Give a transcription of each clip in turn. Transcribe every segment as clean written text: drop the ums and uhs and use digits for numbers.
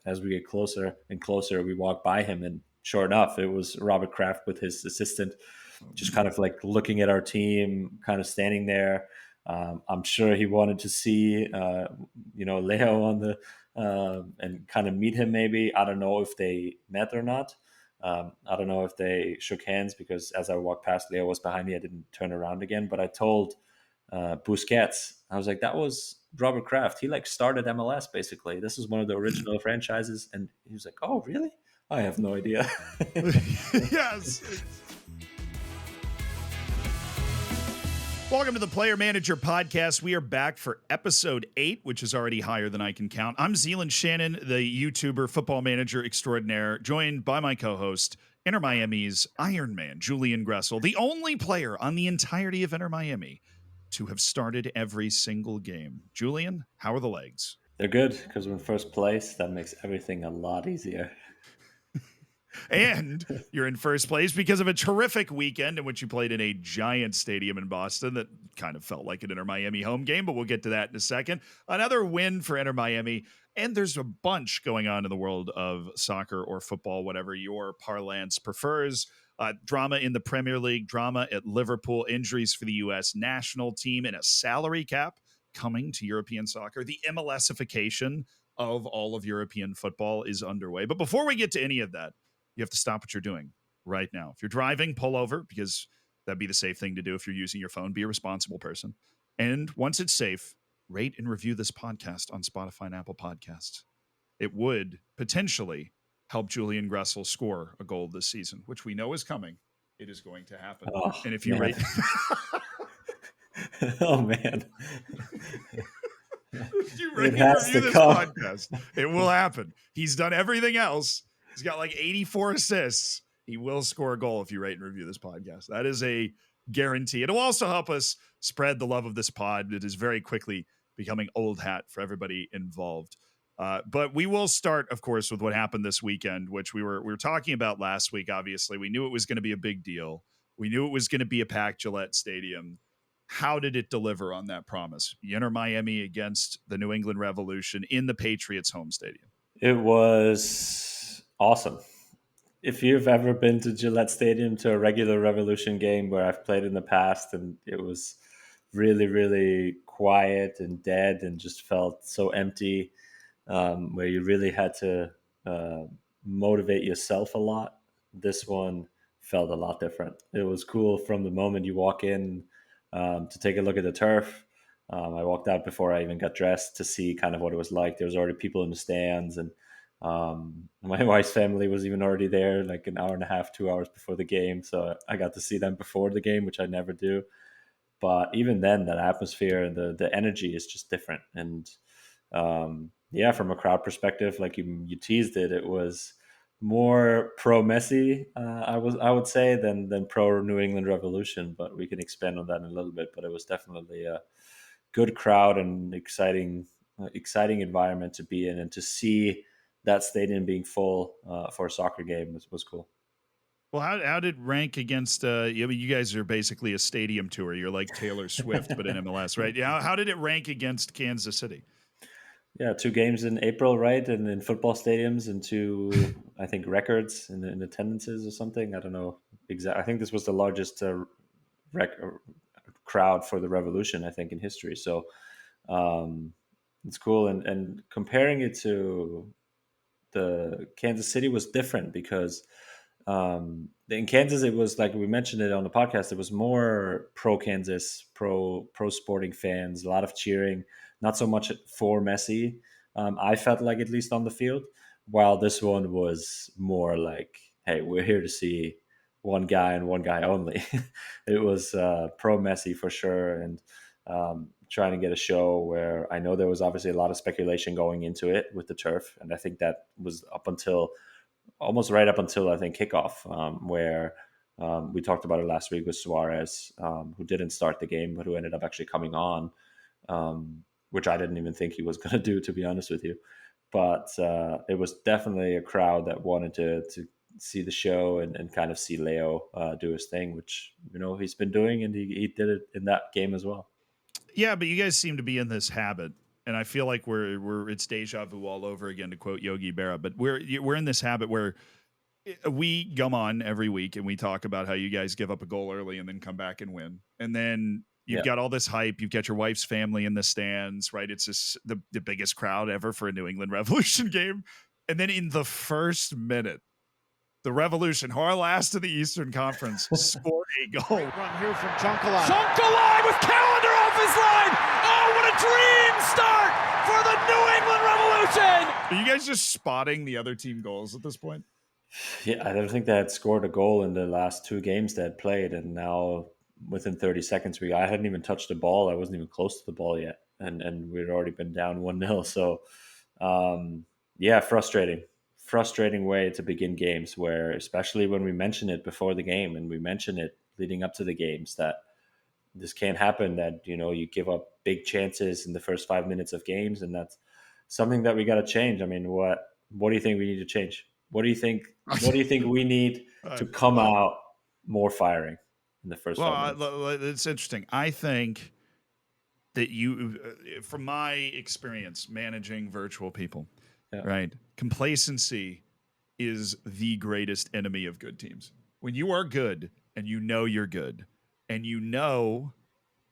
as we get closer and closer, we walk by him, and sure enough, it was Robert Kraft with his assistant, just kind of like looking at our team, kind of standing there. I'm sure he wanted to see, Leo on the and kind of meet him. Maybe I don't know if they met or not. I don't know if they shook hands because as I walked past, Leo was behind me. I didn't turn around again, but I told Busquets, I was like, that was Robert Kraft. He like started MLS basically. This is one of the original franchises, and he was like, "Oh, really? I have no idea." Yes. Welcome to the Player Manager Podcast. We are back for episode 8, which is already higher than I can count. I'm Zealand Shannon, the YouTuber, football manager extraordinaire, joined by my co-host, Inter Miami's Iron Man, Julian Gressel, the only player on the entirety of Inter Miami to have started every single game. Julian, how are the legs? They're good because we're in first place. That makes everything a lot easier. And you're in first place because of a terrific weekend in which you played in a giant stadium in Boston that kind of felt like an Inter Miami home game, but we'll get to that in a second. Another win for Inter Miami. And there's a bunch going on in the world of soccer or football, whatever your parlance prefers. Drama in the Premier League, drama at Liverpool, injuries for the U.S. national team, and a salary cap coming to European soccer. The MLSification of all of European football is underway. But before we get to any of that, you have to stop what you're doing right now. If you're driving, pull over because that'd be the safe thing to do. If you're using your phone, be a responsible person. And once it's safe, rate and review this podcast on Spotify and Apple Podcasts. It would potentially help Julian Gressel score a goal this season, which we know is coming. It is going to happen. Oh, and if you rate... Oh, man. If you rate and review this podcast, it will happen. He's done everything else. He's got like 84 assists. He will score a goal if you rate and review this podcast. That is a guarantee. It will also help us spread the love of this pod. It is very quickly becoming old hat for everybody involved. But we will start, of course, with what happened this weekend, which we were talking about last week. Obviously, we knew it was going to be a big deal. We knew it was going to be a packed Gillette Stadium. How did it deliver on that promise? Inter Miami against the New England Revolution in the Patriots' home stadium. It was awesome. If you've ever been to Gillette Stadium to a regular Revolution game where I've played in the past, and it was really, really quiet and dead and just felt so empty, where you really had to motivate yourself a lot, this one felt a lot different. It was cool from the moment you walk in to take a look at the turf. I walked out before I even got dressed to see kind of what it was like. There was already people in the stands, and my wife's family was even already there like an hour and a half, 2 hours before the game. So I got to see them before the game, which I never do. But even then, that atmosphere and the energy is just different. And from a crowd perspective, like you teased it, it was more pro Messi, I would say, than pro New England Revolution. But we can expand on that in a little bit. But it was definitely a good crowd and exciting environment to be in, and to see that stadium being full for a soccer game was cool. Well, how did it rank against? You guys are basically a stadium tour. You're like Taylor Swift, but in MLS, right? Yeah. How did it rank against Kansas City? Yeah, 2 games in April, right? And in football stadiums, and 2, I think, records in attendances or something. I don't know exactly. I think this was the largest crowd for the Revolution, I think, in history. So it's cool. And comparing it to the Kansas City was different because in Kansas, it was like we mentioned it on the podcast. It was more pro Kansas, pro sporting fans, a lot of cheering, not so much for Messi. I felt like, at least on the field, while this one was more like, hey, we're here to see one guy and one guy only. It was pro Messi for sure, and trying to get a show where I know there was obviously a lot of speculation going into it with the turf, and I think that was almost right up until I think kickoff, where we talked about it last week with Suarez, who didn't start the game but who ended up actually coming on, which I didn't even think he was going to do, to be honest with you. But it was definitely a crowd that wanted to see the show and kind of see Leo do his thing, which he's been doing, and he did it in that game as well. Yeah, but you guys seem to be in this habit and I feel like it's deja vu all over again, to quote Yogi Berra. But we're in this habit where we come on every week and we talk about how you guys give up a goal early and then come back and win, and then you've Yeah. got all this hype. You've got your wife's family in the stands, right? It's just the biggest crowd ever for a New England Revolution game, and then in the first minute, the Revolution, who are last of the Eastern Conference, scored a goal. Run here from Chunkalai. Chunkalai with Calendar off his line. Oh, what a dream start for the New England Revolution. Are you guys just spotting the other team goals at this point? Yeah, I don't think they had scored a goal in the last 2 games they had played, and now within 30 seconds, I hadn't even touched the ball. I wasn't even close to the ball yet, and we'd already been down 1-0. So, yeah, frustrating way to begin games. Where especially when we mention it before the game and we mention it leading up to the games that this can't happen. That you give up big chances in the first 5 minutes of games, and that's something that we got to change. I mean, what do you think we need to change? What do you think? What do you think we need to come out more firing in the first 5 minutes? It's interesting. I think that from my experience managing virtual people, right? Complacency is the greatest enemy of good teams. When you are good and you know you're good and you know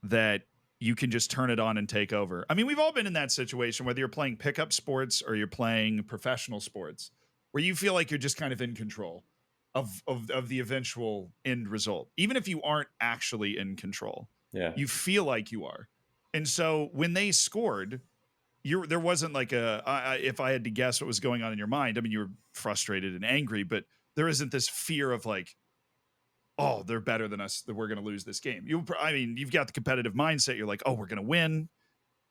that you can just turn it on and take over. I mean, we've all been in that situation, whether you're playing pickup sports or you're playing professional sports, where you feel like you're just kind of in control of the eventual end result. Even if you aren't actually in control, you feel like you are. And so when they scored, there wasn't like if I had to guess what was going on in your mind, I mean, you were frustrated and angry, but there isn't this fear of like, oh, they're better than us, that we're going to lose this game. You've got the competitive mindset. You're like, oh, we're going to win.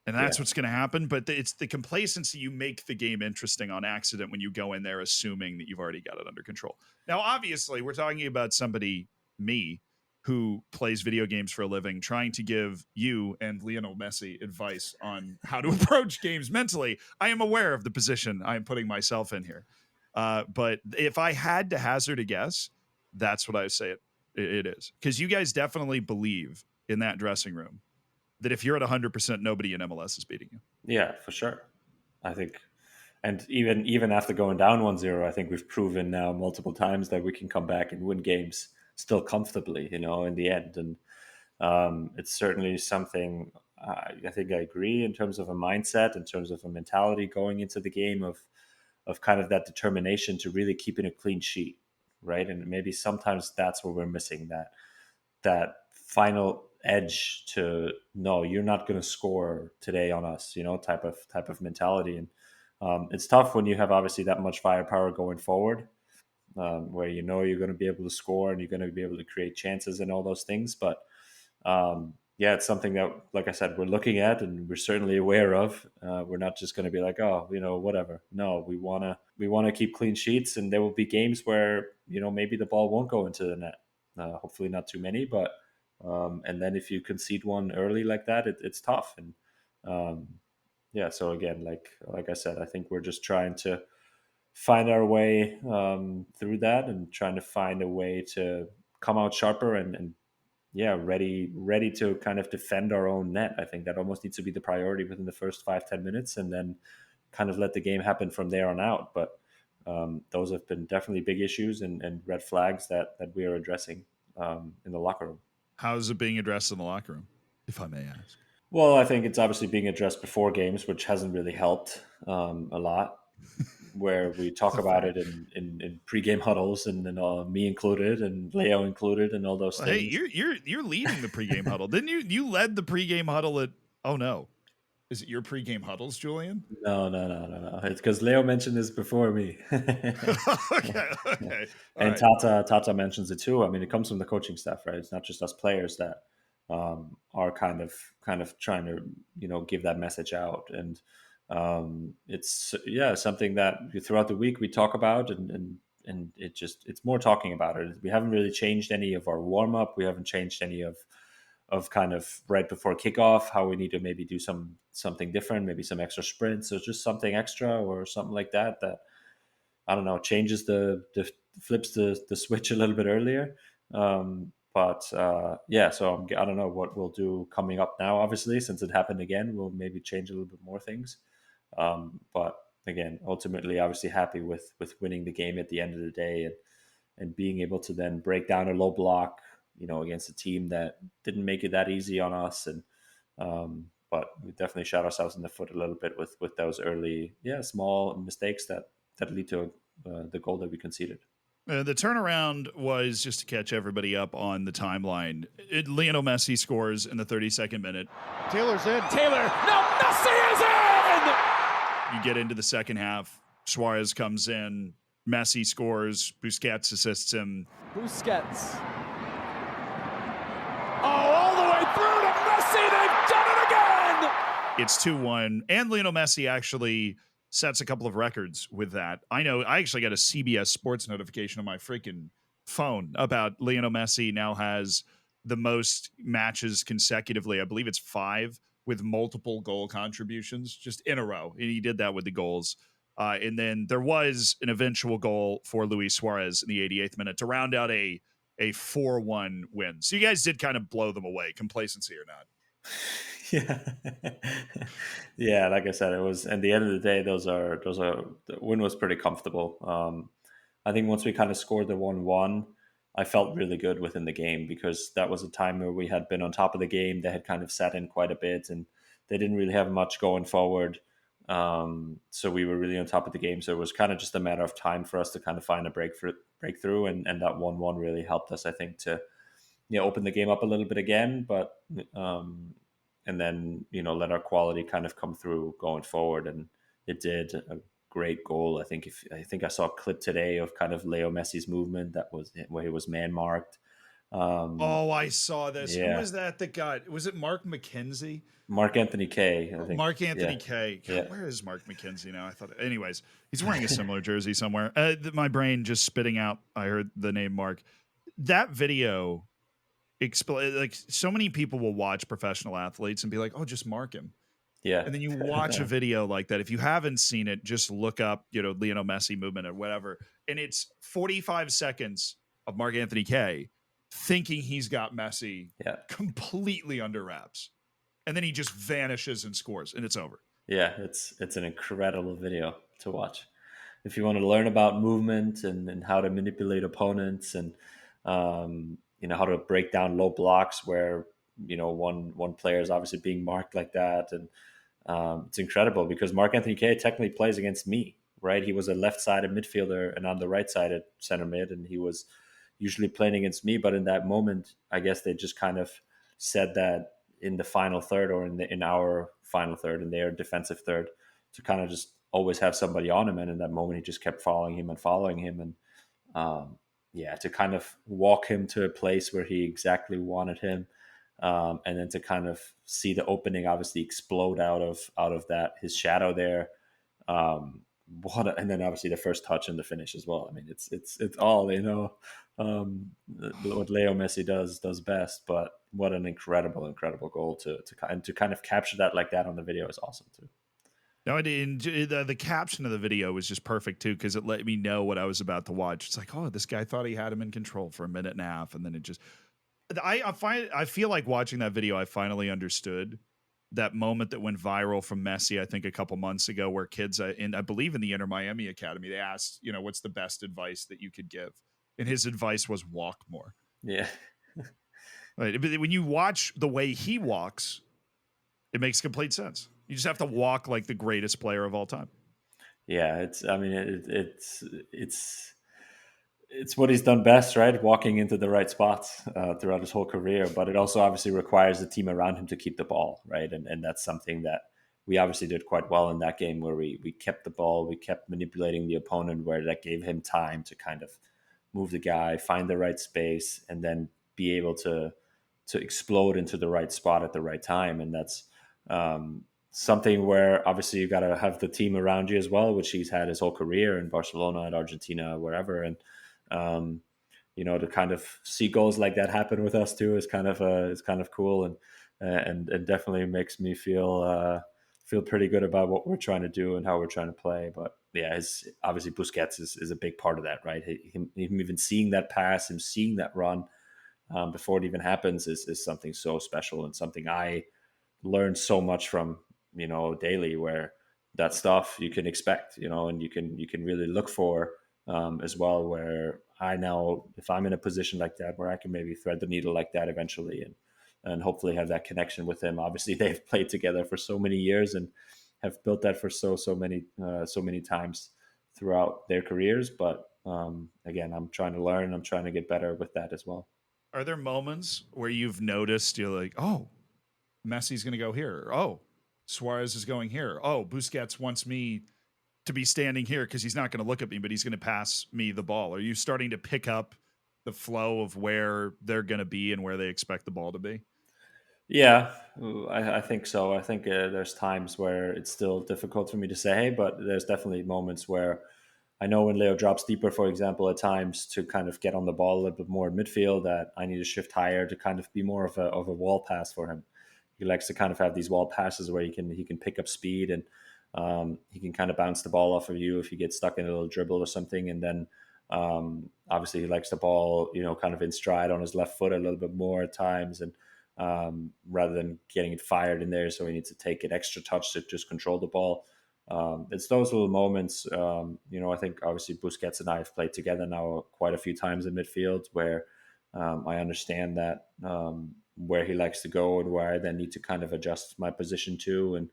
And that's what's going to happen. But it's the complacency. You make the game interesting on accident when you go in there assuming that you've already got it under control. Now, obviously, we're talking about somebody, me, who plays video games for a living, trying to give you and Lionel Messi advice on how to approach games mentally. I am aware of the position I am putting myself in here. But if I had to hazard a guess, that's what I would say it is. Because you guys definitely believe in that dressing room that if you're at 100%, nobody in MLS is beating you. Yeah, for sure. I think, and even after going down 1-0, I think we've proven now multiple times that we can come back and win games still comfortably, in the end. And it's certainly something I think I agree in terms of a mindset, in terms of a mentality going into the game of kind of that determination to really keeping a clean sheet, right? And maybe sometimes that's what we're missing, that final edge to no, you're not going to score today on us, type of mentality. And it's tough when you have obviously that much firepower going forward, where you're going to be able to score and you're going to be able to create chances and all those things. But yeah, it's something that, like I said, we're looking at and we're certainly aware of. We're not just going to be like, oh, whatever. No, we want to keep clean sheets, and there will be games where maybe the ball won't go into the net. Hopefully not too many, but and then if you concede one early like that, it's tough. And yeah, so again, like I said, I think we're just trying to find our way through that and trying to find a way to come out sharper and yeah, ready to kind of defend our own net. I think that almost needs to be the priority within the first 5-10 minutes, and then kind of let the game happen from there on out. But those have been definitely big issues and red flags that we are addressing in the locker room. How is it being addressed in the locker room, if I may ask? Well, I think it's obviously being addressed before games, which hasn't really helped a lot. Where we talk about it in pregame huddles, and me included, and Leo included, and all those things. Hey, you're leading the pregame huddle, didn't you? You led the pregame huddle at. Oh no, is it your pregame huddles, Julian? No. It's because Leo mentioned this before me. Okay. And right. Tata mentions it too. I mean, it comes from the coaching staff, right? It's not just us players that are kind of trying to give that message out. And it's something that throughout the week we talk about, and it's more talking about it. We haven't really changed any of our warm up. We haven't changed any of kind of right before kickoff, how we need to maybe do something different, maybe some extra sprints or just something extra or something like that I don't know, changes flips the switch a little bit earlier. But yeah, so I don't know what we'll do coming up now. Obviously, since it happened again, we'll maybe change a little bit more things. But again, ultimately, obviously happy with winning the game at the end of the day, and being able to then break down a low block, against a team that didn't make it that easy on us. And but we definitely shot ourselves in the foot a little bit with those early, small mistakes that lead to the goal that we conceded. The turnaround was, just to catch everybody up on the timeline, Lionel Messi scores in the 32nd minute. Taylor's in. Taylor. No, Messi is in! You get into the second half. Suarez comes in. Messi scores. Busquets assists him. Busquets. Oh, all the way through to Messi. They've done it again! It's 2-1. And Lionel Messi actually sets a couple of records with that. I know I actually got a CBS Sports notification on my freaking phone about Lionel Messi now has the most matches consecutively. I believe it's 5 with multiple goal contributions just in a row. And he did that with the goals. And then there was an eventual goal for Luis Suarez in the 88th minute to round out a 4-1 win. So you guys did kind of blow them away, complacency or not. Yeah. Yeah, like I said, it was at the end of the day, the win was pretty comfortable. I think once we kind of scored the 1-1, I felt really good within the game, because that was a time where we had been on top of the game. They had kind of sat in quite a bit, and they didn't really have much going forward. So we were really on top of the game. So it was kind of just a matter of time for us to kind of find a breakthrough, and that 1-1 really helped us, I think, to open the game up a little bit again, but and then let our quality kind of come through going forward, and it did. A great goal. I think I saw a clip today of kind of Leo Messi's movement that was where he was man marked. I saw this. Yeah. Who was that got? Was it Mark McKenzie? Mark Anthony K, I think. Mark Anthony K. God, Yeah. where is Mark McKenzie now? I thought. Anyways, he's wearing a similar jersey somewhere. My brain just spitting out. I heard the name Mark. That video. Like, so many people will watch professional athletes and be like, "Oh, just mark him." Yeah. And then you watch a video like that. If you haven't seen it, just look up, Lionel Messi movement or whatever. And it's 45 seconds of Mark Anthony K thinking he's got Messi completely under wraps. And then he just vanishes and scores, and it's over. Yeah, it's an incredible video to watch. If you want to learn about movement and how to manipulate opponents, and how to break down low blocks where one player is obviously being marked like that, and it's incredible, because Mark Anthony K technically plays against me, right? He was a left-sided midfielder, and I'm the right-sided center mid, and he was usually playing against me. But in that moment, I guess they just kind of said that in the final third, or in our final third, in their defensive third, to kind of just always have somebody on him. And in that moment, he just kept following him, and to kind of walk him to a place where he exactly wanted him. And then to kind of see the opening obviously explode out of that, his shadow there. And then obviously the first touch and the finish as well. I mean, it's all, what Leo Messi does best, but what an incredible goal to kind of capture that like that on the video is awesome too. No, the caption of the video was just perfect too, because it let me know what I was about to watch. It's like, oh, this guy thought he had him in control for a minute and a half, and then it just. I feel like watching that video, I finally understood that moment that went viral from Messi, I think a couple months ago, where kids I believe in the Inter Miami Academy, they asked, what's the best advice that you could give? And his advice was walk more. Yeah. Right. But when you watch the way he walks, it makes complete sense. You just have to walk like the greatest player of all time. Yeah, it's what he's done best, right? Walking into the right spots throughout his whole career. But it also obviously requires the team around him to keep the ball, right? And that's something that we obviously did quite well in that game, where we kept the ball, we kept manipulating the opponent, where that gave him time to kind of move the guy, find the right space, and then be able to explode into the right spot at the right time. And that's something where obviously you got to have the team around you as well, which he's had his whole career in Barcelona, at Argentina, wherever. And to kind of see goals like that happen with us too is kind of cool, and definitely makes me feel pretty good about what we're trying to do and how we're trying to play. But yeah, obviously Busquets is a big part of that, right? Him even seeing that pass, him seeing that run, before it even happens is something so special and something I learned so much from, daily, where that stuff you can expect, and you can really look for, as well, where I know if I'm in a position like that where I can maybe thread the needle like that eventually, and hopefully have that connection with him. Obviously they've played together for so many years and have built that for so many times throughout their careers. But again, I'm trying to learn, I'm trying to get better with that as well. Are there moments where you've noticed you're like, oh, Messi's going to go here? Oh, Suarez is going here. Oh, Busquets wants me to be standing here because he's not going to look at me, but he's going to pass me the ball. Are you starting to pick up the flow of where they're going to be and where they expect the ball to be? Yeah, I think so. I think there's times where it's still difficult for me to say, hey, but there's definitely moments where I know when Leo drops deeper, for example, at times to kind of get on the ball a little bit more in midfield, that I need to shift higher to kind of be more of a wall pass for him. He likes to kind of have these wall passes where he can pick up speed, and he can kind of bounce the ball off of you if you get stuck in a little dribble or something. And then obviously he likes the ball, kind of in stride on his left foot a little bit more at times, and rather than getting it fired in there, so he needs to take an extra touch to just control the ball. It's those little moments. I think obviously Busquets and I have played together now quite a few times in midfield, where I understand that where he likes to go and where I then need to kind of adjust my position to,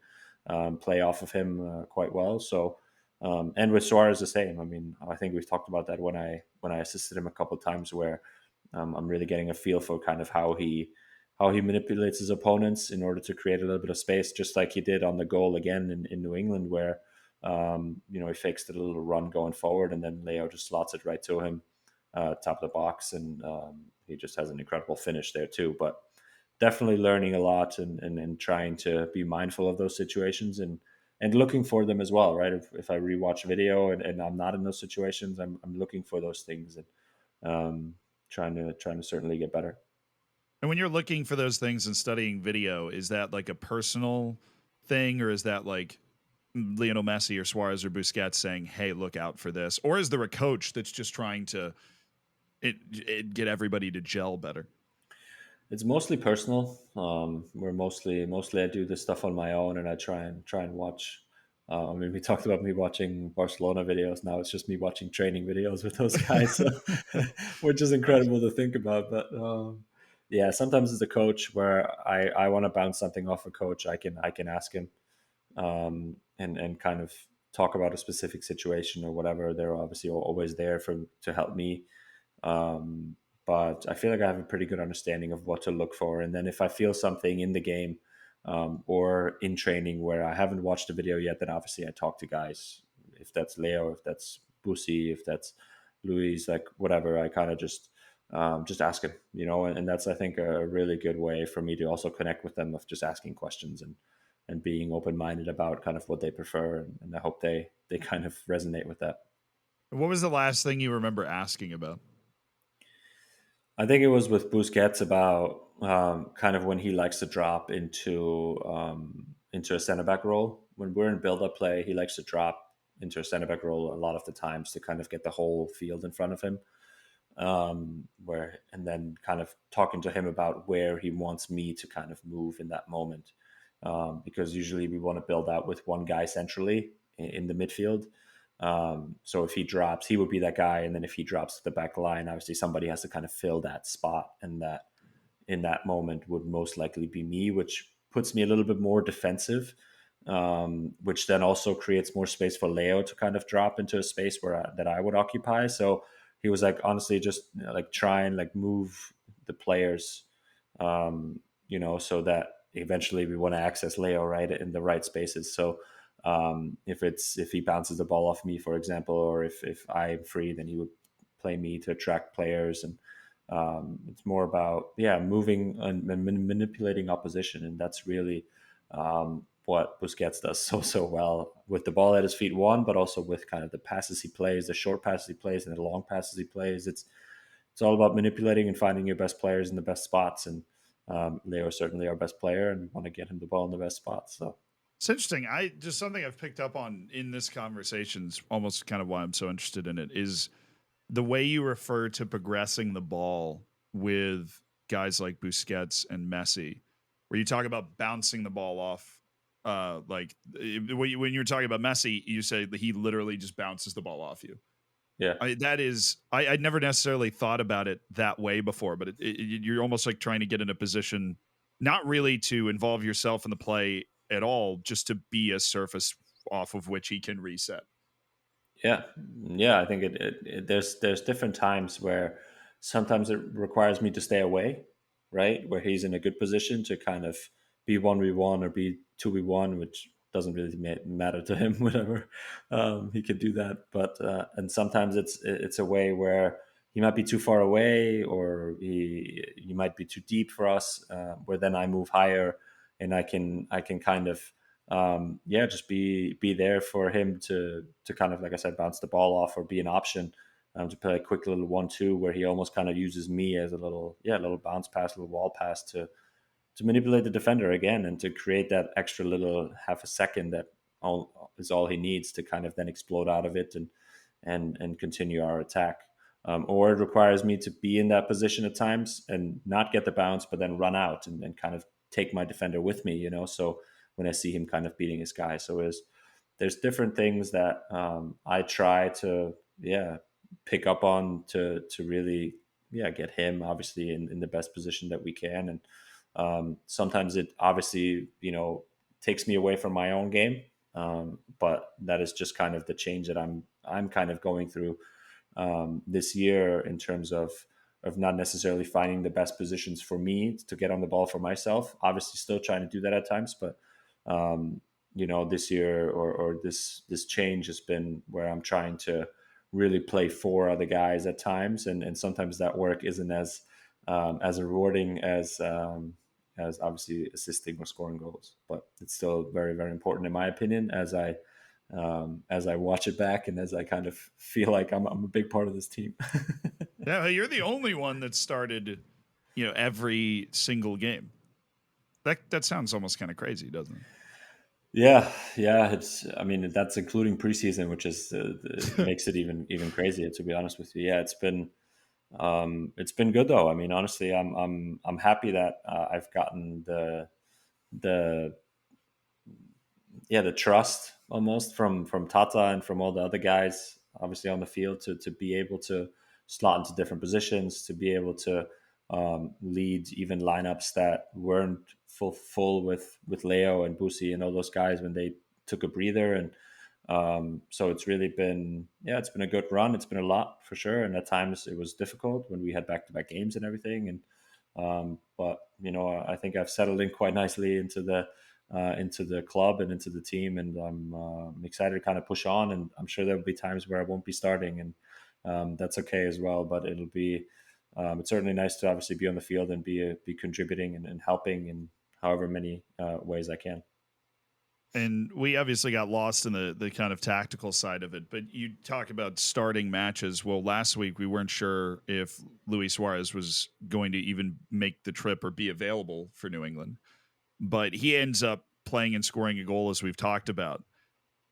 and play off of him quite well. So, and with Suarez the same. I mean, I think we've talked about that when I assisted him a couple of times, where I'm really getting a feel for kind of how he manipulates his opponents in order to create a little bit of space, just like he did on the goal again in New England, where he fakes it a little run going forward, and then Leo just slots it right to him, top of the box, and he just has an incredible finish there too. But definitely learning a lot, and trying to be mindful of those situations, and looking for them as well, right? If I rewatch video and I'm not in those situations, I'm looking for those things, and trying to certainly get better. And when you're looking for those things and studying video, is that like a personal thing, or is that like Lionel Messi or Suarez or Busquets saying, "Hey, look out for this," or is there a coach that's just trying to get everybody to gel better? It's mostly personal. We're mostly I do this stuff on my own, and I try and watch. I mean, we talked about me watching Barcelona videos. Now it's just me watching training videos with those guys, so, which is Nice. incredible to think about. But yeah, sometimes as a coach, where I want to bounce something off a coach, I can ask him, and kind of talk about a specific situation or whatever. They're obviously always there to help me, um, but I feel like I have a pretty good understanding of what to look for. And then if I feel something in the game, or in training where I haven't watched a video yet, then obviously I talk to guys. If that's Leo, if that's Busi, if that's Luis, like whatever, I kind of just ask him, and that's, I think, a really good way for me to also connect with them, of just asking questions, and being open minded about kind of what they prefer, and I hope they kind of resonate with that. What was the last thing you remember asking about? I think it was with Busquets about kind of when he likes to drop into a center back role. When we're in build up play, he likes to drop into a center back role a lot of the times to kind of get the whole field in front of him. Where and then kind of talking to him about where he wants me to kind of move in that moment, because usually we want to build out with one guy centrally in the midfield. So if he drops, he would be that guy, and then if he drops to the back line, obviously somebody has to kind of fill that spot, and that in that moment would most likely be me, which puts me a little bit more defensive, which then also creates more space for Leo to kind of drop into a space that I would occupy. So he was like, honestly, just like try and like move the players, so that eventually we want to access Leo right in the right spaces. So if he bounces the ball off me, for example, or if I'm free, then he would play me to attract players, and it's more about moving and manipulating opposition, and that's really what Busquets does so well with the ball at his feet, one, but also with kind of the passes he plays, the short passes he plays, and the long passes he plays. It's all about manipulating and finding your best players in the best spots, and Leo is certainly our best player, and we want to get him the ball in the best spots. So. It's interesting. I just something I've picked up on in this conversation's almost kind of why I'm so interested in it is the way you refer to progressing the ball with guys like Busquets and Messi, where you talk about bouncing the ball off. When you're talking about Messi, you say that he literally just bounces the ball off you. Yeah. I'd never necessarily thought about it that way before, but you're almost like trying to get in a position, not really to involve yourself in the play at all, just to be a surface off of which he can reset. Yeah, yeah. I think there's different times where sometimes it requires me to stay away, right? Where he's in a good position to kind of be 1v1 or be 2v1, which doesn't really matter to him. Whatever, he could do that. But and sometimes it's a way where he might be too far away, or he might be too deep for us. Where then I move higher, and I can kind of just be there for him to kind of, like I said, bounce the ball off or be an option, to play a quick little 1-2 where he almost kind of uses me as a little bounce pass, little wall pass to manipulate the defender again and to create that extra little half a second that is all he needs to kind of then explode out of it and continue our attack. Or it requires me to be in that position at times and not get the bounce, but then run out and kind of take my defender with me, so when I see him kind of beating his guy. So there's different things that I try to pick up on to really get him obviously in the best position that we can. And sometimes it obviously takes me away from my own game, but that is just kind of the change that I'm kind of going through this year in terms of not necessarily finding the best positions for me to get on the ball for myself. Obviously, still trying to do that at times, but this year or this change has been where I'm trying to really play for other guys at times, and sometimes that work isn't as rewarding as obviously assisting or scoring goals, but it's still very, very important in my opinion as I watch it back and as I kind of feel like I'm a big part of this team. Yeah, you're the only one that started, every single game. That sounds almost kind of crazy, doesn't it? Yeah. I mean, that's including preseason, which is makes it even crazier, to be honest with you. Yeah, it's been good though. I mean, honestly, I'm happy that I've gotten the the trust almost from Tata and from all the other guys, obviously on the field, to be able to slot into different positions, to be able to lead even lineups that weren't full with Leo and Busi and all those guys when they took a breather. And so it's really been it's been a good run. It's been a lot for sure, and at times it was difficult when we had back-to-back games and everything. And but I think I've settled in quite nicely into the club and into the team, and I'm excited to kind of push on. And I'm sure there'll be times where I won't be starting, and that's okay as well. But it'll be it's certainly nice to obviously be on the field and be contributing and helping in however many ways I can. And we obviously got lost in the kind of tactical side of it, but you talk about starting matches. Well, last week we weren't sure if Luis Suarez was going to even make the trip or be available for New England, but he ends up playing and scoring a goal, as we've talked about.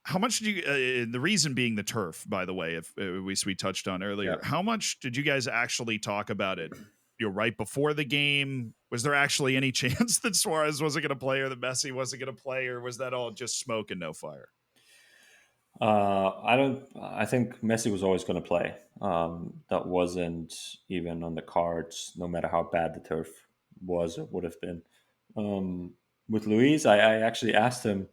How much did you? The reason being the turf, by the way, if we touched on earlier. Yeah. How much did you guys actually talk about it? Right before the game, was there actually any chance that Suarez wasn't going to play or that Messi wasn't going to play, or was that all just smoke and no fire? I think Messi was always going to play. That wasn't even on the cards, no matter how bad the turf was or would have been. With Luis, I actually asked him,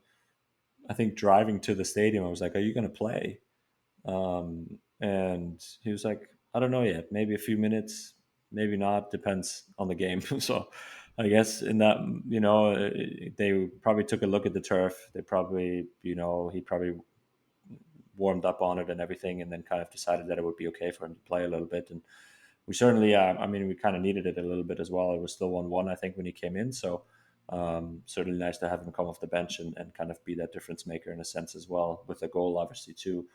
I think driving to the stadium, I was like, "Are you going to play?" And he was like, "I don't know yet. Maybe a few minutes, maybe not. Depends on the game." So I guess in that, they probably took a look at the turf. They probably, he probably warmed up on it and everything, and then kind of decided that it would be okay for him to play a little bit. And we certainly, I mean, we kind of needed it a little bit as well. It was still 1-1, I think, when he came in. So certainly nice to have him come off the bench and kind of be that difference maker in a sense as well, with a goal, obviously, too.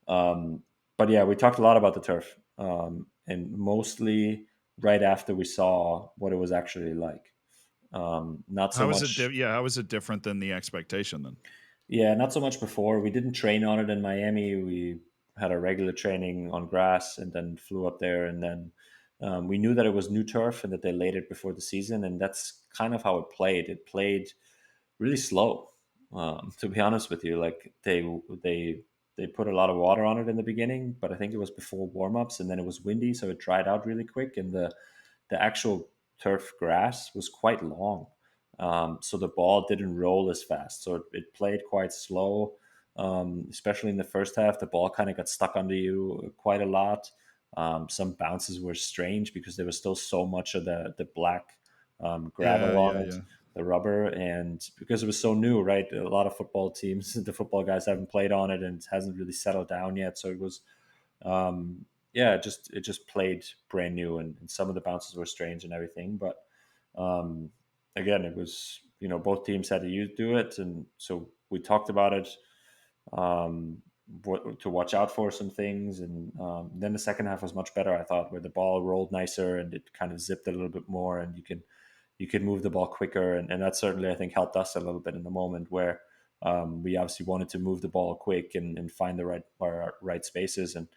But yeah, we talked a lot about the turf, and mostly right after we saw what it was actually like. Not so much. How is it different than the expectation then? Yeah, not so much before. We didn't train on it in Miami. We had a regular training on grass and then flew up there and then we knew that it was new turf and that they laid it before the season, and that's kind of how it played. It played really slow, to be honest with you. Like they put a lot of water on it in the beginning, but I think it was before warm-ups, and then it was windy, so it dried out really quick, and the actual turf grass was quite long. So the ball didn't roll as fast. So it played quite slow, especially in the first half. The ball kind of got stuck under you quite a lot. Some bounces were strange because there was still so much of the black gravel on it, Yeah. the rubber, and because it was so new, right? A lot of football teams, the football guys haven't played on it, and it hasn't really settled down yet. So it was yeah, it just played brand new, and some of the bounces were strange and everything. But again, it was, both teams had to do it, and so we talked about it, um, what to watch out for, some things, and then the second half was much better, I thought, where the ball rolled nicer and it kind of zipped a little bit more, and you can move the ball quicker, and that certainly, I think, helped us a little bit in the moment where we obviously wanted to move the ball quick and find the right spaces, and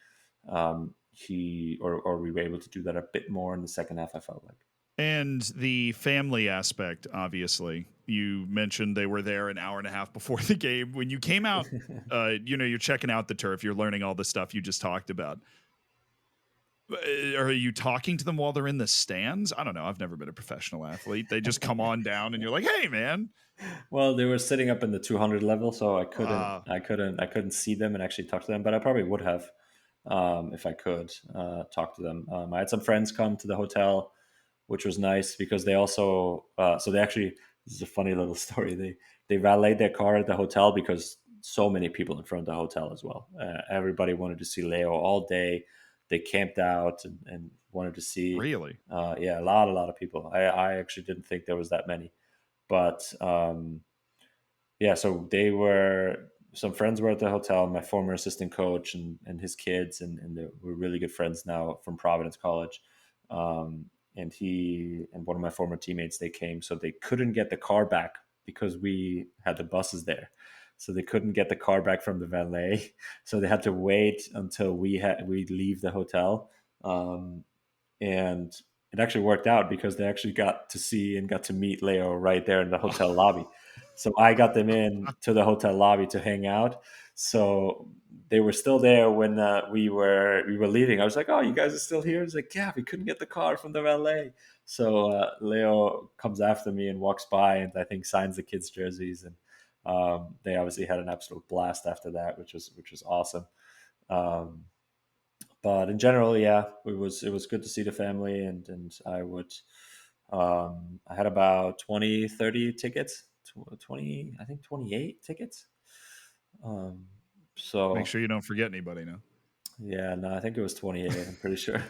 or we were able to do that a bit more in the second half, I felt like. And the family aspect, obviously, you mentioned they were there an hour and a half before the game. When you came out, you're checking out the turf, you're learning all the stuff you just talked about. Are you talking to them while they're in the stands? I don't know. I've never been a professional athlete. They just come on down and you're like, hey, man. Well, they were sitting up in the 200 level, so I couldn't, Uh, I couldn't, I couldn't see them and actually talk to them. But I probably would have, if I could, talk to them. I had some friends come to the hotel, which was nice because they also, so they actually, this is a funny little story. They valeted their car at the hotel because so many people in front of the hotel as well. Everybody wanted to see Leo all day. They camped out and wanted to see. really? Yeah, a lot of people. I actually didn't think there was that many, but yeah. So some friends were at the hotel. My former assistant coach and his kids, and we're really good friends now from Providence College. And he and one of my former teammates, they came, so they couldn't get the car back because we had the buses there, so they couldn't get the car back from the valet. So they had to wait until we leave the hotel. And it actually worked out because they actually got to see and got to meet Leo right there in the hotel lobby. So I got them in to the hotel lobby to hang out. So they were still there when we were leaving. I was like, "Oh, you guys are still here?" It's like, "Yeah, we couldn't get the car from the valet." So Leo comes after me and walks by, and I think signs the kids' jerseys, and they obviously had an absolute blast after that, which was awesome. Um, but in general, yeah, it was good to see the family, and I had about 20, 30 tickets, 20, I think 28 tickets. Um, Make so sure you don't forget anybody now. yeah, no, I think it was 28. I'm pretty sure.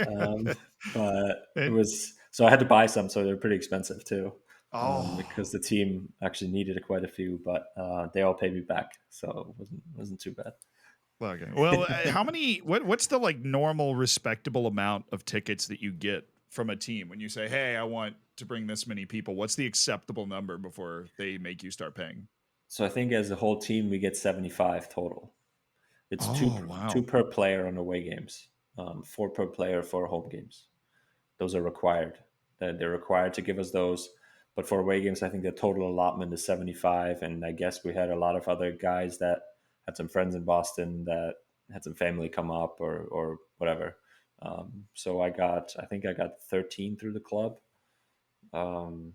Um, but it And, was, so I had to buy some, so they're pretty expensive too. oh, Because the team actually needed quite a few, but they all paid me back, so it wasn't too bad. okay. Well, how many? What's the like normal respectable amount of tickets that you get from a team when you say, "Hey, I want to bring this many people"? What's the acceptable number before they make you start paying? So I think as a whole team, we get 75 total. It's two Oh, two wow. per player on away games, four per player for home games. Those are required. They're required to give us those. But for away games, I think the total allotment is 75. And I guess we had a lot of other guys that had some friends in Boston that had some family come up or whatever. So I think I got 13 through the club. Um,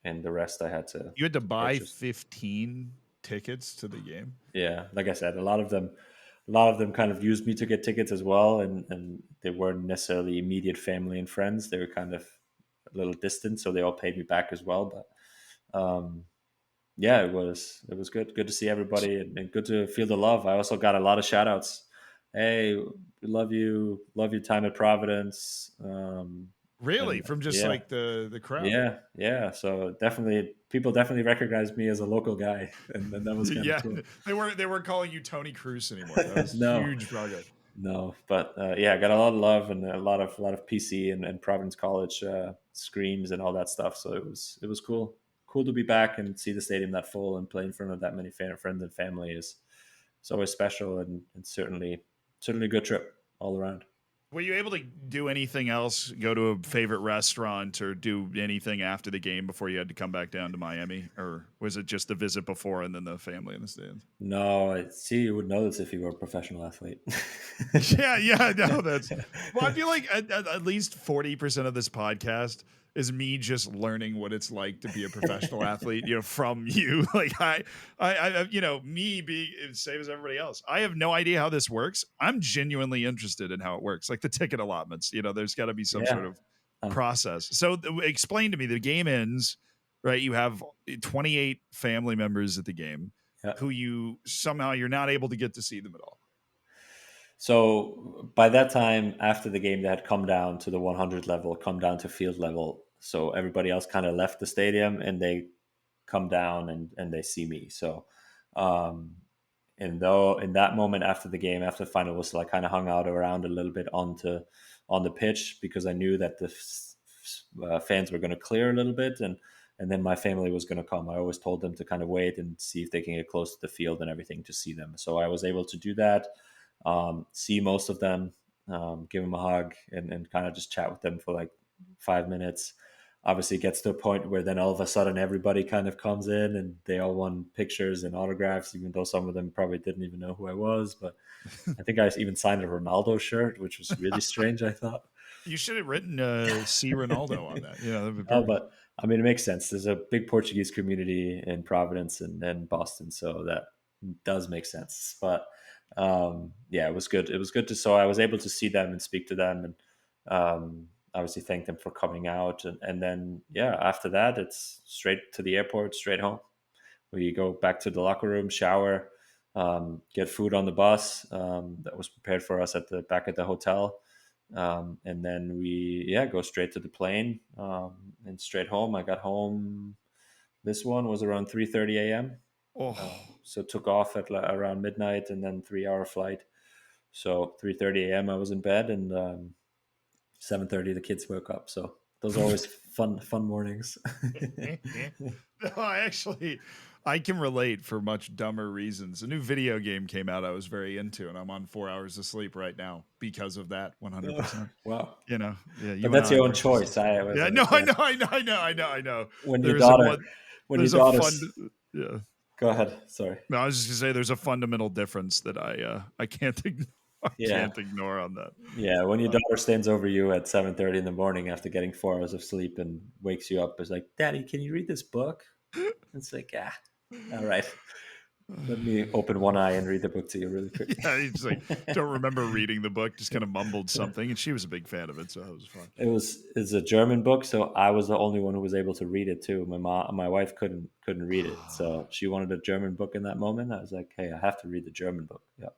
and the rest I had to, You had to to buy purchase. 15 tickets to the game. Yeah, like I said, a lot of them kind of used me to get tickets as well, and they weren't necessarily immediate family and friends. They were kind of a little distant, so they all paid me back as well. But yeah, it was good to see everybody, and good to feel the love. I also got a lot of shout outs. Hey, we love your time at Providence. Really? And From just yeah, like the crowd. yeah. So definitely, people definitely recognized me as a local guy, and that was kind of Yeah. cool. They weren't calling you Tony Cruz anymore. That was No, huge progress. no, but yeah, I got a lot of love and a lot of PC and Providence College screams and all that stuff. So it was cool to be back and see the stadium that full and play in front of that many friends and family is it's always special, and certainly a good trip all around. Were you able to do anything else? Go to a favorite restaurant or do anything after the game before you had to come back down to Miami, or was it just the visit before and then the family in the stands? No, see, you would know this if you were a professional athlete. Yeah, no, that's. Well, I feel like at least 40% of this podcast is me just learning what it's like to be a professional athlete, from you. Like I, me being same as everybody else. I have no idea how this works. I'm genuinely interested in how it works, like the ticket allotments. There's got to be some sort of process. So explain to me. The game ends, right? You have 28 family members at the game, who you're not able to get to see them at all. So by that time, after the game, they had come down to the 100 level, come down to field level. So everybody else kind of left the stadium, and they come down and they see me. So, and though in that moment after the game, after the final whistle, I kind of hung out around a little bit on the pitch because I knew that the fans were going to clear a little bit, and then my family was going to come. I always told them to kind of wait and see if they can get close to the field and everything to see them. So I was able to do that. See most of them, give them a hug, and kind of just chat with them for like 5 minutes. Obviously, it gets to a point where then all of a sudden everybody kind of comes in and they all want pictures and autographs, even though some of them probably didn't even know who I was. But I think I even signed a Ronaldo shirt, which was really strange, I thought. You should have written "See Ronaldo" on that. Yeah, that'd be perfect. But I mean, it makes sense. There's a big Portuguese community in Providence and Boston, so that does make sense. But it was good. It was good so I was able to see them and speak to them, and obviously thank them for coming out. And then, after that, it's straight to the airport, straight home. We go back to the locker room, shower, get food on the bus that was prepared for us back at the hotel. And then we, go straight to the plane and straight home. I got home. This one was around 3:30 a.m. So took off at around midnight, and then 3-hour flight. So 3:30 a.m. I was in bed, and 7:30 the kids woke up. So those are always fun mornings. No, I can relate for much dumber reasons. A new video game came out I was very into, and I'm on 4 hours of sleep right now because of that. 100%. Wow. But that's your own choice. I know. When your daughter, yeah. Go ahead. Sorry. No, I was just gonna say there's a fundamental difference that I can't ignore. Can't ignore on that. Yeah, when your daughter stands over you at 7:30 in the morning after getting 4 hours of sleep and wakes you up, is like, "Daddy, can you read this book?" It's like, all right. Let me open one eye and read the book to you really quick. Yeah, he's like, don't remember reading the book, just kind of mumbled something, and she was a big fan of it, so it was fun. It's a German book, so I was the only one who was able to read it too. My wife couldn't read it, so she wanted a German book in that moment. I was like, hey, I have to read the German book. Yeah.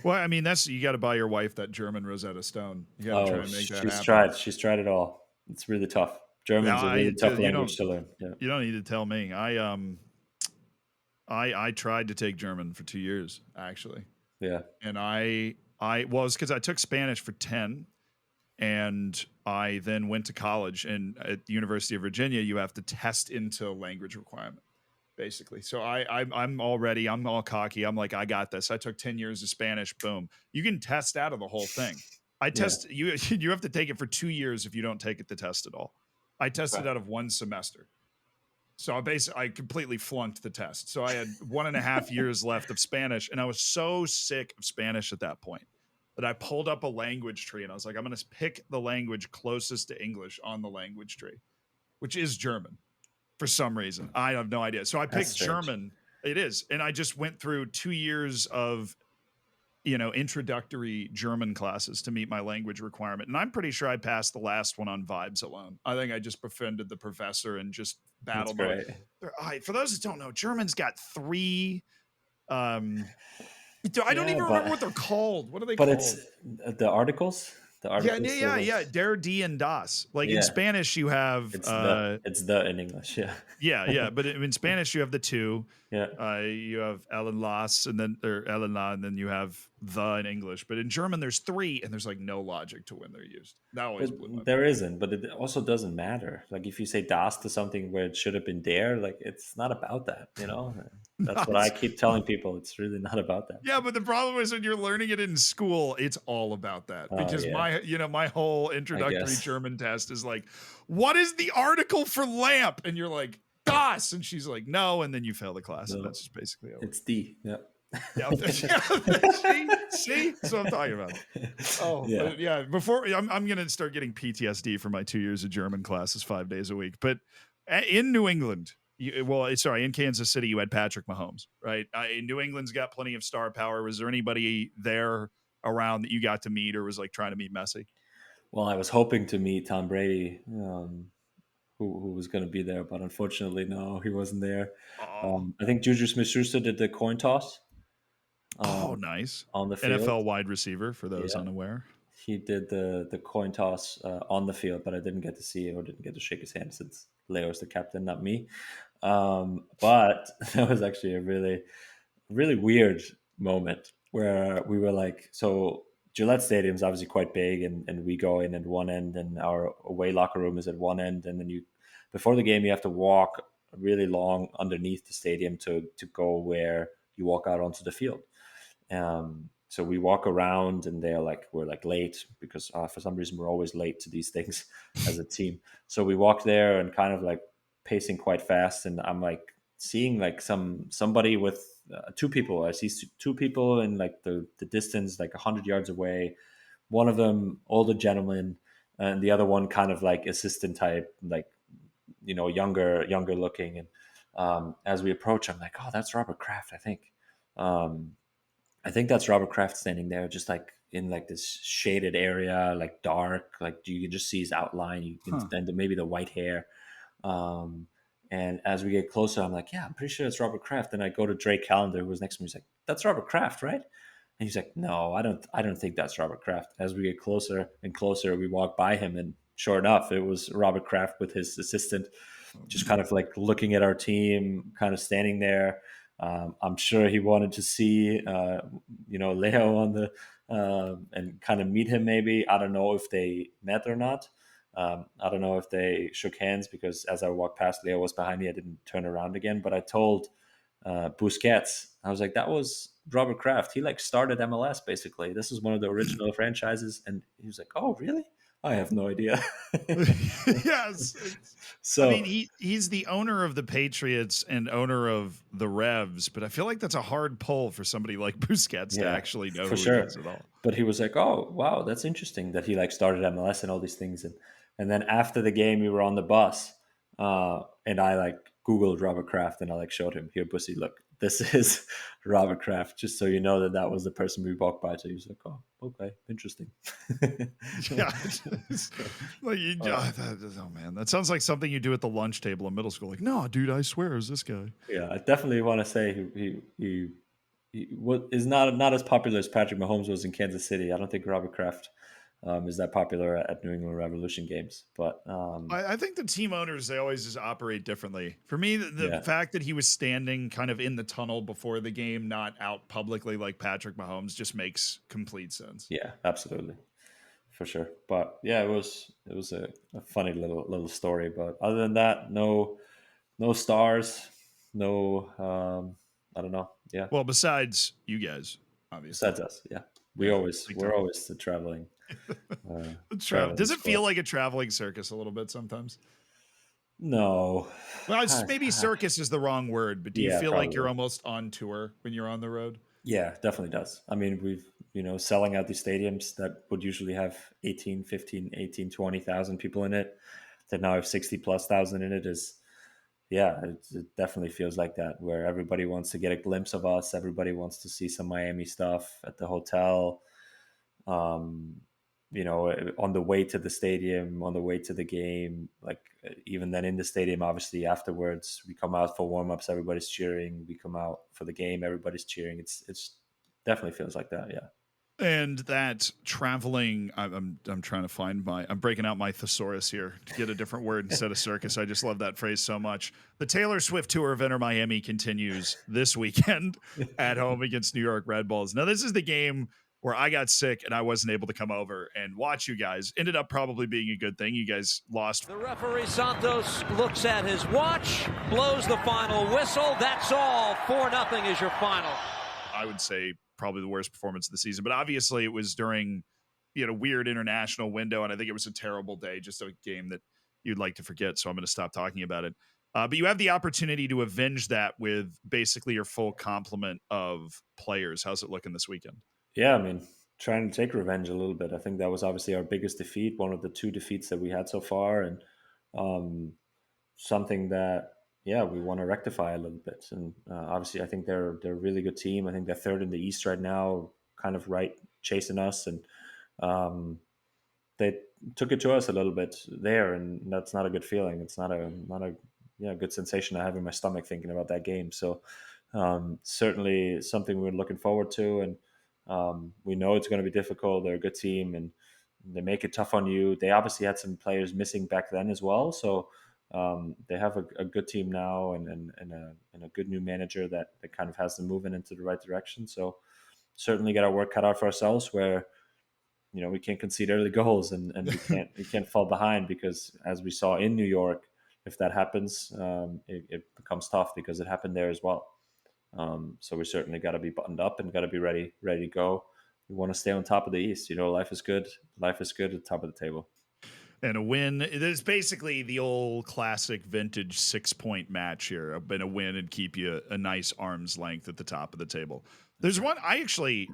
Well, I mean, you got to buy your wife that German Rosetta Stone. You got to try and make that happen. She's tried it all. It's really tough. German's a really tough language to learn. Yeah. You don't need to tell me. I tried to take German for 2 years, actually. Yeah. And it's because I took Spanish for 10, and I then went to college. And at the University of Virginia, you have to test into a language requirement, basically. So I'm all cocky. I'm like, I got this. I took 10 years of Spanish. Boom. You can test out of the whole thing. You have to take it for 2 years if you don't take the test at all. I tested out of 1 semester. So I completely flunked the test. So I had 1.5 years left of Spanish, and I was so sick of Spanish at that point that I pulled up a language tree, and I was like, I'm going to pick the language closest to English on the language tree, which is German for some reason. I have no idea. So I picked German. It is. And I just went through 2 years of, introductory German classes to meet my language requirement. And I'm pretty sure I passed the last one on vibes alone. I think I just befriended the professor and just battled. For those that don't know, German's got 3. I don't even remember what they're called. What are they called? But it's the articles. The articles. Yeah. Der, die, and das. Like in Spanish, you have it's the in English. Yeah. But in Spanish, you have the 2. Yeah. You have el and las, and then or el and la, and then you have the in English, but in German there's 3, and there's like no logic to when they're used. That always blew my mind. There isn't, but it also doesn't matter. Like if you say das to something where it should have been there, like it's not about that, you know? That's what I keep telling people. It's really not about that. Yeah, but the problem is when you're learning it in school, it's all about that. Because my whole introductory German test is like, what is the article for lamp? And you're like, das, and she's like, no, and then you fail the class, and that's just basically how it's D. Yeah. Yeah, see, that's what I'm talking about. Oh, yeah. Before I'm gonna start getting PTSD for my 2 years of German classes 5 days a week. But in New England, in Kansas City, you had Patrick Mahomes, right? New England's got plenty of star power. Was there anybody there around that you got to meet, or was like trying to meet Messi? Well, I was hoping to meet Tom Brady, who was going to be there, but unfortunately, no, he wasn't there. I think Juju Smith-Schuster did the coin toss. Nice. On the field. NFL wide receiver, for those unaware. He did the coin toss on the field, but I didn't get to see it or didn't get to shake his hand since Leo's the captain, not me. But that was actually a really, really weird moment where we were like, so Gillette Stadium is obviously quite big, and we go in at one end, and our away locker room is at one end, and then before the game you have to walk really long underneath the stadium to go where you walk out onto the field. So we walk around, and we're like late because for some reason we're always late to these things as a team. So we walk there and kind of like pacing quite fast, and I'm like seeing like somebody with 2 people. I see 2 people in like the distance, like 100 yards away. One of them older gentleman, and the other one kind of like assistant type, like younger looking. And as we approach, I'm like, oh, that's Robert Kraft, I think. I think that's Robert Kraft standing there, just like in like this shaded area, like dark, like you can just see his outline. You can and maybe the white hair. And as we get closer, I'm like, yeah, I'm pretty sure it's Robert Kraft. And I go to Drake Callender, who was next to me. He's like, that's Robert Kraft, right? And he's like, no, I don't think that's Robert Kraft. As we get closer and closer, we walk by him, and sure enough, it was Robert Kraft with his assistant, just kind of like looking at our team, kind of standing there. I'm sure he wanted to see, Leo on the and kind of meet him. Maybe, I don't know if they met or not. I don't know if they shook hands, because as I walked past, Leo was behind me. I didn't turn around again, but I told Busquets, I was like, that was Robert Kraft. He like started MLS basically. This is one of the original franchises, and he was like, oh, really? I have no idea. Yes. So I mean, he's the owner of the Patriots and owner of the Revs, but I feel like that's a hard pull for somebody like Busquets to actually know who he is at all. But he was like, oh, wow, that's interesting that he like started MLS and all these things. And then after the game, we were on the bus, and I like Googled Robert Kraft, and I like showed him, here, Bussy, look, this is Robert Kraft, just so you know that was the person we walked by. So he was like, oh, okay, interesting. Yeah. Oh man, that sounds like something you do at the lunch table in middle school. Like, no, dude, I swear, it's this guy. Yeah, I definitely want to say he is not as popular as Patrick Mahomes was in Kansas City. I don't think Robert Kraft is that popular at New England Revolution games. But I think the team owners, they always just operate differently. For me, the fact that he was standing kind of in the tunnel before the game, not out publicly like Patrick Mahomes, just makes complete sense. Yeah, absolutely, for sure. But yeah, it was a funny little story. But other than that, no stars, no. I don't know. Yeah. Well, besides you guys, obviously. Besides us, yeah. We're always the traveling. Does it feel like a traveling circus a little bit sometimes? No. Well, maybe circus is the wrong word, but do you feel like you're almost on tour when you're on the road? Yeah, definitely does. I mean, we've, selling out these stadiums that would usually have 20,000 people in it, that now have 60,000+ in it it definitely feels like that, where everybody wants to get a glimpse of us. Everybody wants to see some Miami stuff at the hotel. On the way to the stadium, on the way to the game, like even then in the stadium, obviously afterwards, we come out for warm-ups, everybody's cheering. We come out for the game, everybody's cheering. It's definitely feels like that. Yeah. And that traveling, I'm trying to find I'm breaking out my thesaurus here to get a different word instead of circus. I just love that phrase so much. The Taylor Swift tour of Inter Miami continues this weekend at home against New York Red Bulls. Now, this is the game where I got sick and I wasn't able to come over and watch you guys. Ended up probably being a good thing. You guys lost. The referee Santos looks at his watch, blows the final whistle. That's all. 4-0 is your final. I would say probably the worst performance of the season, but obviously it was during a weird international window, and I think it was a terrible day, just a game that you'd like to forget. So I'm going to stop talking about it. But you have the opportunity to avenge that with basically your full complement of players. How's it looking this weekend? Yeah, I mean, trying to take revenge a little bit. I think that was obviously our biggest defeat, one of the 2 defeats that we had so far, and something that we want to rectify a little bit. And obviously, I think they're a really good team. I think they're third in the East right now, kind of right chasing us, and they took it to us a little bit there, and that's not a good feeling. It's not a good sensation I have in my stomach thinking about that game. So certainly something we're looking forward to, and we know it's going to be difficult. They're a good team, and they make it tough on you. They obviously had some players missing back then as well, so they have a good team now, and a good new manager that kind of has them moving into the right direction. So certainly got our work cut out for ourselves, where we can't concede early goals, and we can't fall behind, because as we saw in New York, if that happens, it becomes tough, because it happened there as well. So we certainly got to be buttoned up and got to be ready to go. We want to stay on top of the East. Life is good. Life is good at the top of the table. And a win, there's basically the old classic vintage 6-point match here. Been a win and keep you a nice arm's length at the top of the table. There's one I actually,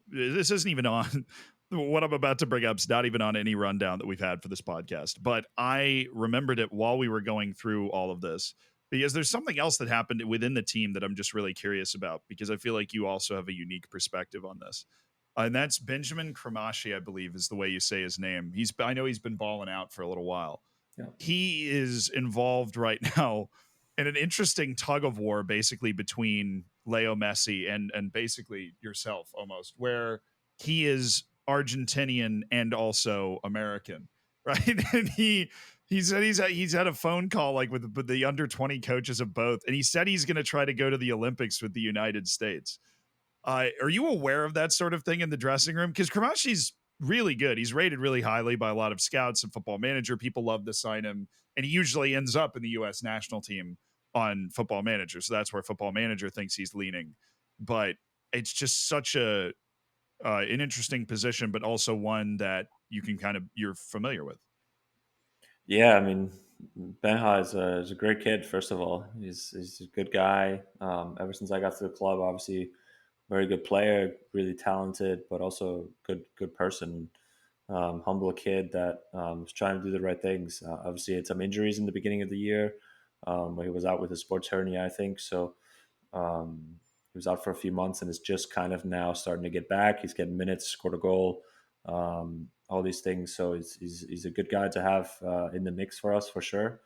this isn't even on, what I'm about to bring up is not even on any rundown that we've had for this podcast, but I remembered it while we were going through all of this, because there's something else that happened within the team that I'm just really curious about, because I feel like you also have a unique perspective on this. And that's Benjamin Kramashi, I believe is the way you say his name. I know he's been balling out for a little while. Yeah. He is involved right now in an interesting tug of war, basically between Leo Messi and basically yourself, almost, where he is Argentinian and also American, right? And he said he's had a phone call like with the under 20 coaches of both, and he said he's going to try to go to the Olympics with the United States. Are you aware of that sort of thing in the dressing room? Because Kramashi's really good. He's rated really highly by a lot of scouts and Football Manager. People love to sign him, and he usually ends up in the U.S. national team on Football Manager. So that's where Football Manager thinks he's leaning. But it's just such an interesting position, but also one that you're familiar with. Yeah, I mean, Benja is a great kid. First of all, he's a good guy. Ever since I got to the club, obviously, very good player, really talented, but also good person. Humble kid that was trying to do the right things. Obviously, had some injuries in the beginning of the year, where he was out with a sports hernia, I think. So he was out for a few months and is just kind of now starting to get back. He's getting minutes, scored a goal, all these things. So he's a good guy to have in the mix for us, for sure.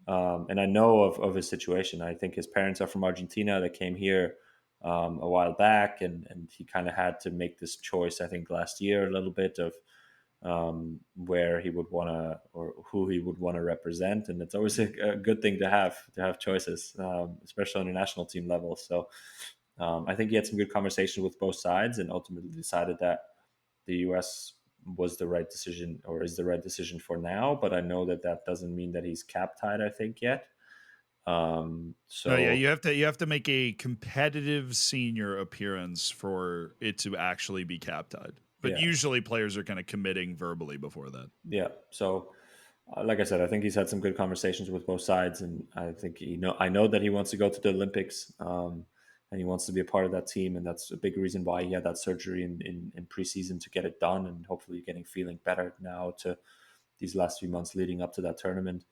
And I know of his situation. I think his parents are from Argentina. They came here a while back, and he kind of had to make this choice, I think, last year a little bit of where he would want to, or who he would want to represent. And it's always a good thing to have choices, especially on a national team level. So I think he had some good conversations with both sides, and ultimately decided that the U.S. was the right decision, or is the right decision for now. But I know that doesn't mean that he's cap tied, I think, yet. So yeah, you have to make a competitive senior appearance for it to actually be cap tied. But usually players are kind of committing verbally before that. Yeah. So like I said, I think he's had some good conversations with both sides, and I think I know that he wants to go to the Olympics, and he wants to be a part of that team, and that's a big reason why he had that surgery in preseason to get it done, and hopefully feeling better now to these last few months leading up to that tournament.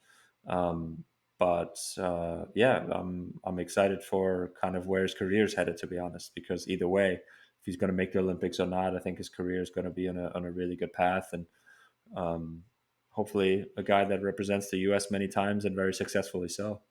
But I'm excited for kind of where his career is headed, to be honest, because either way, if he's going to make the Olympics or not, I think his career is going to be on a really good path, and hopefully a guy that represents the U.S. many times and very successfully so.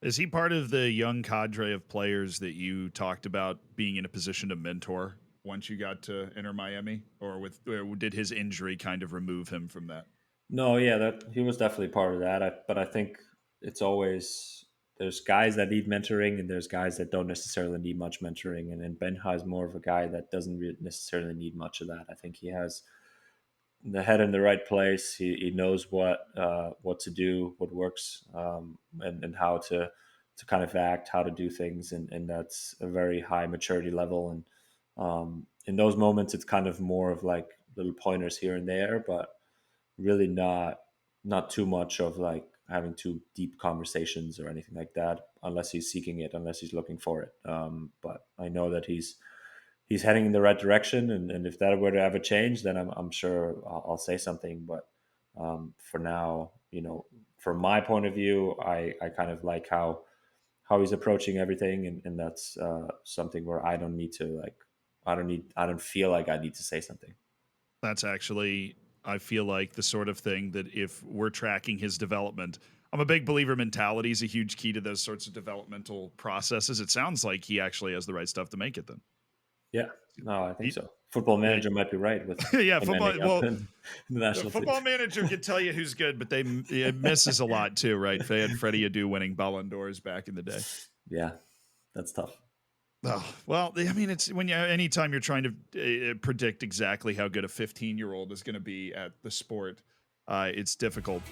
Is he part of the young cadre of players that you talked about being in a position to mentor once you got to Inter Miami, or did his injury kind of remove him from that? No, yeah, that he was definitely part of that. But I think it's always there's guys that need mentoring and there's guys that don't necessarily need much mentoring. And then Benja is more of a guy that doesn't necessarily need much of that. I think he has the head in the right place. He knows what to do, what works, and how to kind of act, how to do things, and that's a very high maturity level. And in those moments, it's kind of more of like little pointers here and there, but really not too much of like having too deep conversations or anything like that, unless he's seeking it, unless he's looking for it. But I know that he's heading in the right direction, and if that were to ever change, then I'm sure I'll say something. But for now, from my point of view, I kind of like how he's approaching everything, and that's something where I don't need to like I don't feel like I need to say something. That's actually, I feel like, the sort of thing that if we're tracking his development, I'm a big believer mentality is a huge key to those sorts of developmental processes. It sounds like he actually has the right stuff to make it then. Yeah, no, I think so. Football Manager might be right with yeah, football. Well, in the national Football team. Manager can tell you who's good, but it misses a lot too, right? They had Freddie Adu winning Ballon d'Ors back in the day. Yeah, that's tough. Oh, well, I mean, it's anytime you're trying to predict exactly how good a 15-year-old is going to be at the sport, it's difficult.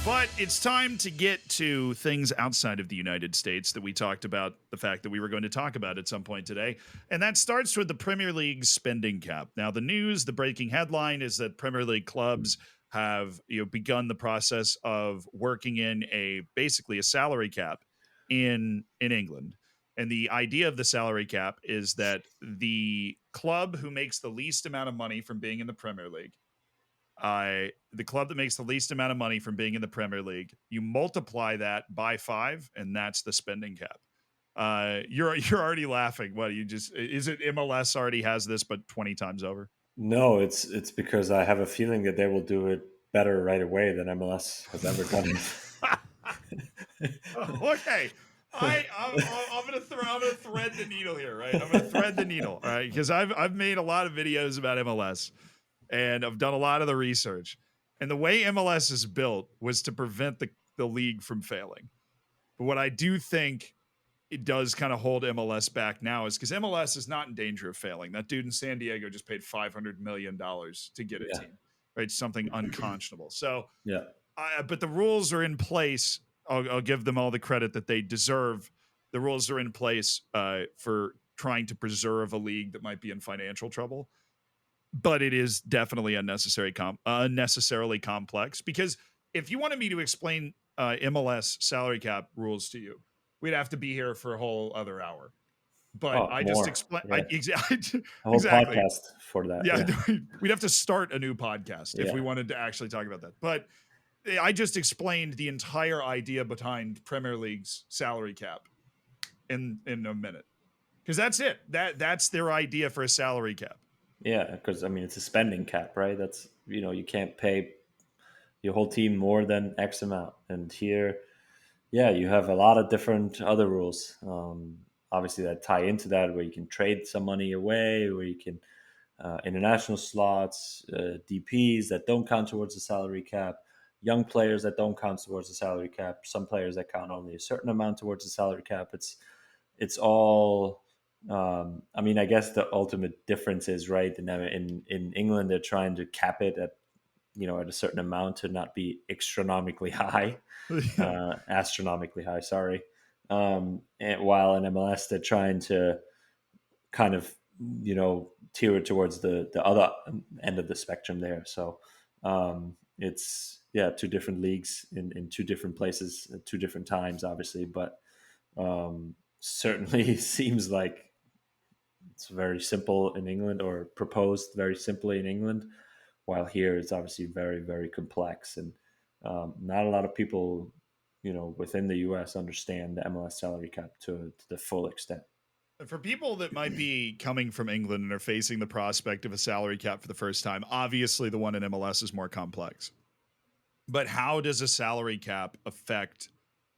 But it's time to get to things outside of the United States that we talked about, the fact that we were going to talk about at some point today. And that starts with the Premier League's spending cap. Now, the breaking headline is that Premier League clubs have begun the process of working in basically a salary cap in England. And the idea of the salary cap is that the club who makes the least amount of money from being in the Premier League, the club that makes the least amount of money from being in the Premier League, you multiply that by 5, and that's the spending cap. You're already laughing. What is it? MLS already has this, but 20 times over. No, it's because I have a feeling that they will do it better right away than MLS has ever done it. Okay. I'm gonna thread the needle here, right? I'm gonna thread the needle, all right? Because I've made a lot of videos about MLS, and I've done a lot of the research. And the way MLS is built was to prevent the league from failing. But what I do think it does kind of hold MLS back now is because MLS is not in danger of failing. That dude in San Diego just paid $500 million to get a team, right? Something unconscionable. So, yeah. But the rules are in place. I'll give them all the credit that they deserve. The rules are in place for trying to preserve a league that might be in financial trouble. But it is definitely unnecessarily complex, because if you wanted me to explain MLS salary cap rules to you, we'd have to be here for a whole other hour. But I just explained exactly a whole podcast for that. Yeah. We'd have to start a new podcast if we wanted to actually talk about that. But I just explained the entire idea behind Premier League's salary cap in a minute, because that's it. That's their idea for a salary cap. Yeah, because I mean it's a spending cap, right? That's you can't pay your whole team more than X amount. And here, you have a lot of different other rules. Obviously, that tie into that, where you can trade some money away, where you can international slots, DPs that don't count towards the salary cap, young players that don't count towards the salary cap, some players that count only a certain amount towards the salary cap. It's all. I mean, I guess the ultimate difference is, right, in England they're trying to cap it at at a certain amount to not be astronomically high, sorry. And while in MLS they're trying to kind of tear it towards the other end of the spectrum there. So it's two different leagues in two different places at two different times, obviously, but certainly seems like it's very simple in England, or proposed very simply in England, while here it's obviously very, very complex, and not a lot of people within the US understand the MLS salary cap to the full extent. For people that might be coming from England and are facing the prospect of a salary cap for the first time, obviously the one in MLS is more complex. But how does a salary cap affect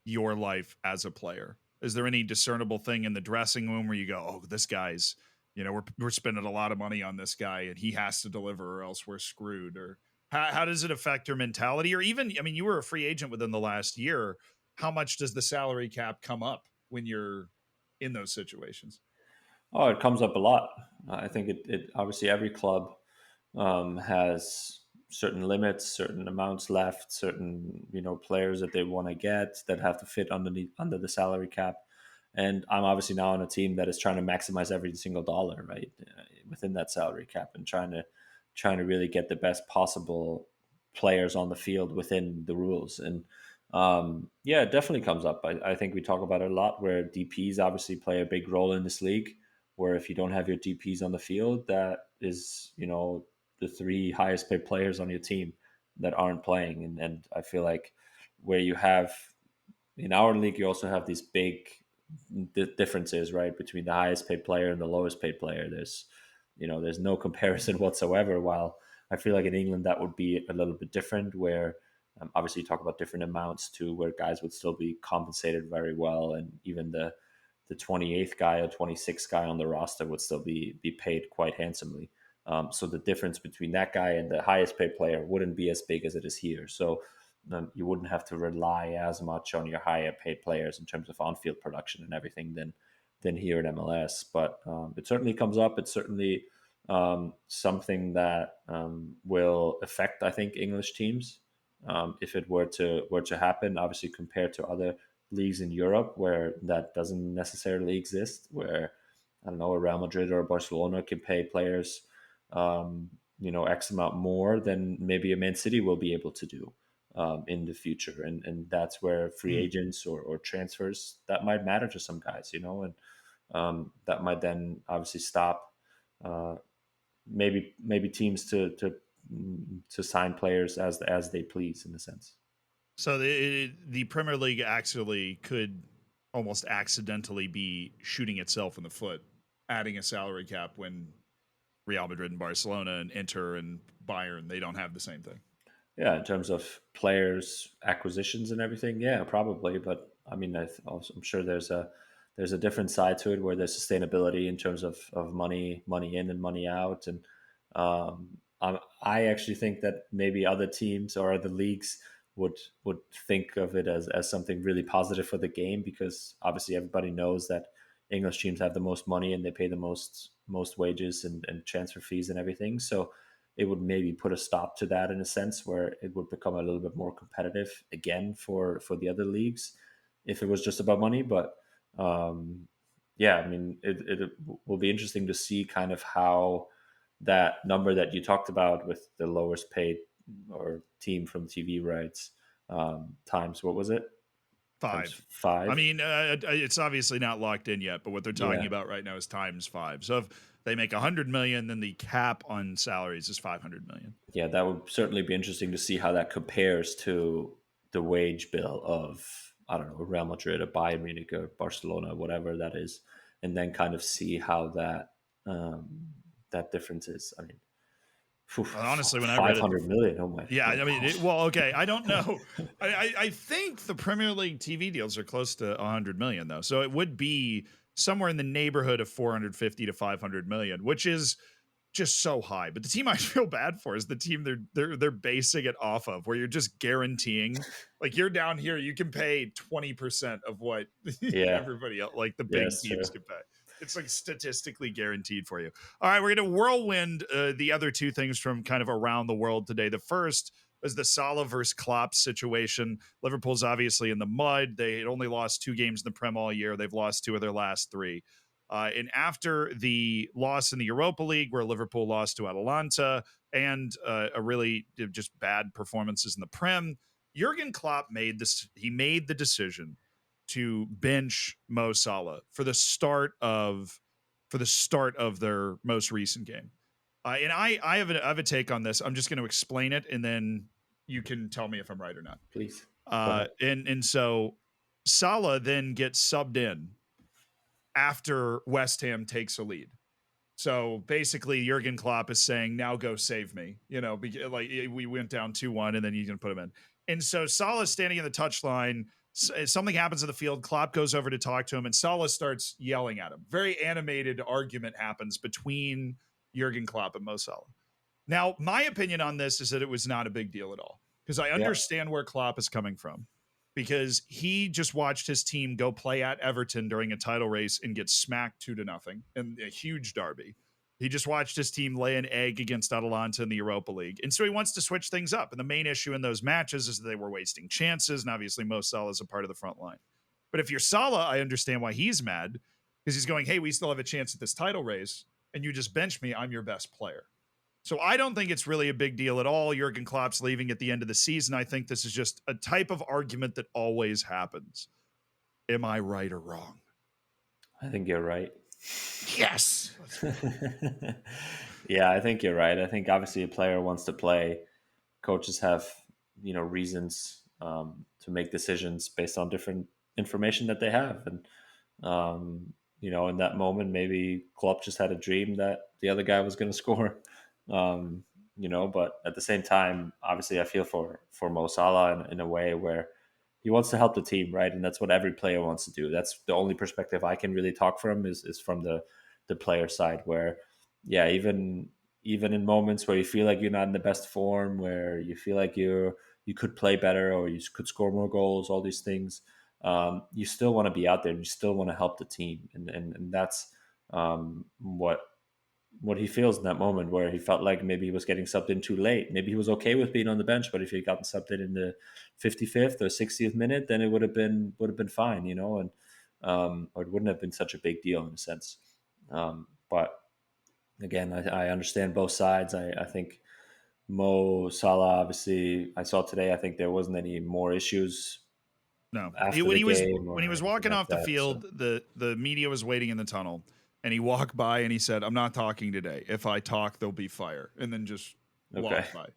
your life as a player? Is there any discernible thing in the dressing room where you go, oh, this guy's, we're spending a lot of money on this guy and he has to deliver or else we're screwed? Or how does it affect your mentality? Or even, I mean, you were a free agent within the last year. How much does the salary cap come up when you're in those situations? Oh, it comes up a lot. I think it obviously every club has certain limits, certain amounts left, certain players that they want to get that have to fit under the salary cap. And I'm obviously now on a team that is trying to maximize every single dollar right within that salary cap and trying to really get the best possible players on the field within the rules. And yeah, it definitely comes up. I think we talk about it a lot where DPs obviously play a big role in this league, where if you don't have your DPs on the field, that is, the three highest paid players on your team that aren't playing. And I feel like where you have in our league, you also have these big differences, right, between the highest paid player and the lowest paid player. There's no comparison whatsoever. While I feel like in England that would be a little bit different, where obviously you talk about different amounts too, where guys would still be compensated very well, and even the 28th guy or 26th guy on the roster would still be paid quite handsomely. So the difference between that guy and the highest paid player wouldn't be as big as it is here. So you wouldn't have to rely as much on your higher paid players in terms of on-field production and everything than here in MLS. But it certainly comes up. It's certainly something that will affect, I think, English teams if it were to happen. Obviously, compared to other leagues in Europe where that doesn't necessarily exist, where I don't know, a Real Madrid or a Barcelona can pay players X amount more than maybe a Man City will be able to do in the future. And that's where free agents or transfers that might matter to some guys, and that might then obviously stop maybe teams to sign players as they please in a sense. So the Premier League actually could almost accidentally be shooting itself in the foot, adding a salary cap when Real Madrid and Barcelona and Inter and Bayern, they don't have the same thing. Yeah, in terms of players acquisitions and everything, yeah, probably. But I mean, I'm sure there's a different side to it where there's sustainability in terms of money in and money out. And I actually think that maybe other teams or other leagues would think of it as something really positive for the game, because obviously everybody knows that English teams have the most money and they pay the most wages and transfer fees and everything. So it would maybe put a stop to that in a sense, where it would become a little bit more competitive again for the other leagues if it was just about money. But yeah, I mean, it will be interesting to see kind of how that number that you talked about with the lowest paid or team from TV rights times, what was it? 5. 5. I mean, it's obviously not locked in yet, but what they're talking about right now is times 5. So if they make 100 million, then the cap on salaries is 500 million. Yeah, that would certainly be interesting to see how that compares to the wage bill of, I don't know, Real Madrid or Bayern Munich or Barcelona, whatever that is, and then kind of see how that that difference is. I mean, honestly, when I read it, 500 million. Oh my! Yeah, I mean, okay, I don't know. I think the Premier League TV deals are close to 100 million though, so it would be somewhere in the neighborhood of 450 to 500 million, which is just so high. But the team I feel bad for is the team they're basing it off of, where you're just guaranteeing, like, you're down here, you can pay 20% of what everybody else, like the big teams, can pay. It's like statistically guaranteed for you. All right, we're going to whirlwind the other two things from kind of around the world today. The first is the Salah versus Klopp situation. Liverpool's obviously in the mud. They had only lost 2 games in the Prem all year. They've lost 2 of their last 3. And after the loss in the Europa League, where Liverpool lost to Atalanta, and a really just bad performances in the Prem, Jurgen Klopp made the decision to bench Mo Salah for the start of their most recent game. And I have a take on this. I'm just going to explain it, and then you can tell me if I'm right or not. Please. And so Salah then gets subbed in after West Ham takes a lead. So basically, Jurgen Klopp is saying, "Now go save me." Like, we went down 2-1, and then you can put him in. And so Salah's standing in the touchline. something happens in the field. Klopp goes over to talk to him, and Salah starts yelling at him. Very animated argument happens between Jurgen Klopp and Mo Salah. Now, my opinion on this is that it was not a big deal at all, because I understand where Klopp is coming from, because he just watched his team go play at Everton during a title race and get smacked 2-0 in a huge derby. He just watched his team lay an egg against Atalanta in the Europa League. And so he wants to switch things up. And the main issue in those matches is that they were wasting chances. And obviously, Mo Salah is a part of the front line. But if you're Salah, I understand why he's mad, because he's going, hey, we still have a chance at this title race, and you just bench me. I'm your best player. So I don't think it's really a big deal at all. Jurgen Klopp's leaving at the end of the season. I think this is just a type of argument that always happens. Am I right or wrong? I think you're right. Yes. Yeah, I think you're right. I think obviously a player wants to play. Coaches have, reasons to make decisions based on different information that they have. And, in that moment, maybe Klopp just had a dream that the other guy was going to score. But at the same time, obviously I feel for Mo Salah in a way where he wants to help the team, right? And that's what every player wants to do. That's the only perspective I can really talk from is from the player side, where, yeah, even in moments where you feel like you're not in the best form, where you feel like you could play better or you could score more goals, all these things, you still want to be out there and you still want to help the team. And that's what he feels in that moment, where he felt like maybe he was getting subbed in too late. Maybe he was okay with being on the bench, but if he had gotten subbed in the 55th or 60th minute, then it would have been fine, and or it wouldn't have been such a big deal in a sense. But again, I understand both sides. I think Mo Salah, obviously, I saw today, I think there wasn't any more issues. No, after when the he was game walking like off the that, field, so. the media was waiting in the tunnel, and he walked by and he said, "I'm not talking today. If I talk, there'll be fire," and then just walked by.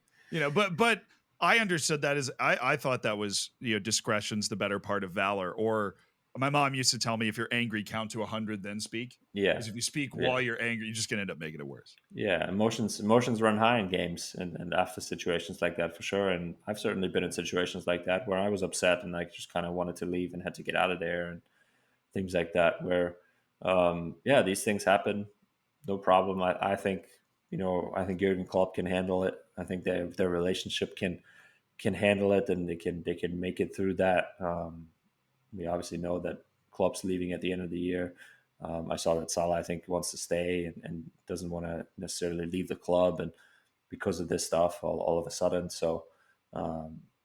But I understood that as I thought that was discretion's the better part of valor. Or my mom used to tell me, if you're angry, count to 100, then speak. Yeah, because if you speak while you're angry, you're just gonna end up making it worse. Yeah, emotions run high in games and after situations like that, for sure. And I've certainly been in situations like that where I was upset and I just kind of wanted to leave and had to get out of there and things like that, where these things happen, no problem. I think I think Jurgen Klopp can handle it. I think their relationship can handle it, and they can make it through that. We obviously know that Klopp's leaving at the end of the year. I saw that Salah, I think, wants to stay and doesn't want to necessarily leave the club, and because of this stuff, all of a sudden. So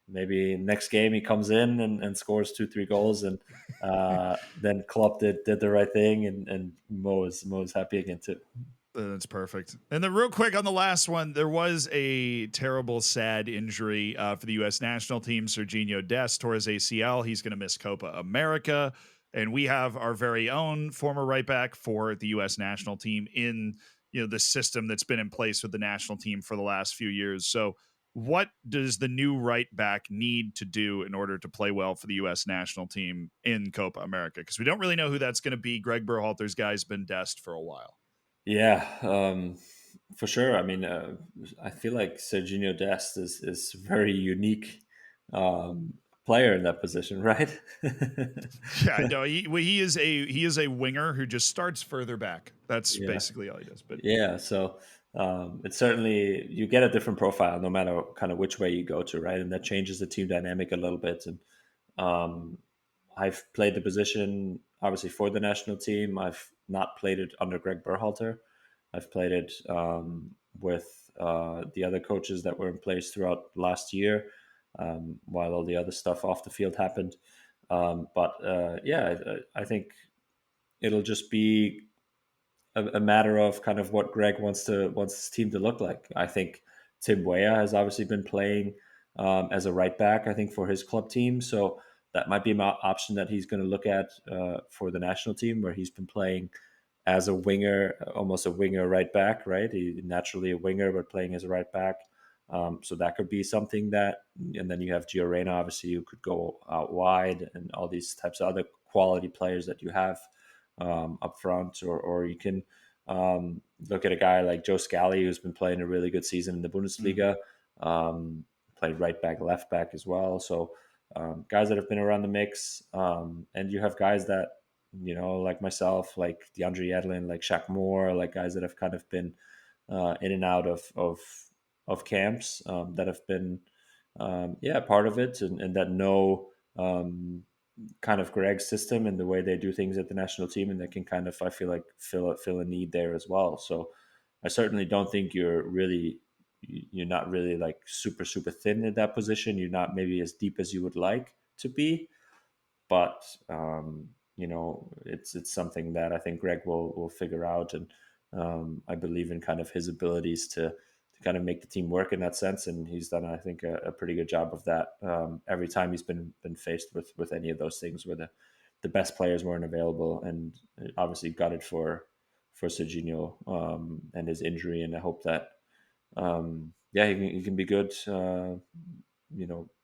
maybe next game he comes in and scores 2-3 goals, and then Klopp did the right thing, and Mo is happy again too. That's perfect. And then real quick on the last one, there was a terrible, sad injury for the U.S. national team. Serginho Dest tore his ACL. He's going to miss Copa America. And we have our very own former right back for the U.S. national team in the system that's been in place with the national team for the last few years. So what does the new right back need to do in order to play well for the U.S. national team in Copa America? Because we don't really know who that's going to be. Greg Berhalter's guy's been Dest for a while. Yeah, for sure. I mean, I feel like Serginho Dest is very unique player in that position, right? Yeah, no, he is a winger who just starts further back. That's basically all he does. But yeah, so it's certainly, you get a different profile no matter kind of which way you go to, right? And that changes the team dynamic a little bit. And I've played the position obviously for the national team. I've not played it under Greg Berhalter. I've played it with the other coaches that were in place throughout last year, while all the other stuff off the field happened. I think it'll just be a matter of kind of what Greg wants his team to look like. I think Tim Weah has obviously been playing as a right back, I think, for his club team. So that might be an option that he's going to look at for the national team, where he's been playing as a winger, almost a winger right back, right? He's naturally a winger, but playing as a right back. So that could be something and then you have Gio Reyna, obviously, who could go out wide, and all these types of other quality players that you have up front, or you can look at a guy like Joe Scally, who's been playing a really good season in the Bundesliga, played right back, left back as well. So guys that have been around the mix, and you have guys that like myself, like DeAndre Yedlin, like Shaq Moore, like guys that have kind of been in and out of camps, that have been part of it, and that know kind of Greg's system and the way they do things at the national team, and that can kind of, I feel like, fill a need there as well. So I certainly don't think you're not really like super thin at that position. You're not maybe as deep as you would like to be, but it's something that I think Greg will figure out, and I believe in kind of his abilities to kind of make the team work in that sense, and he's done, I think, a pretty good job of that every time he's been faced with any of those things where the best players weren't available, and obviously got it for Serginho and his injury, and I hope that he can be good,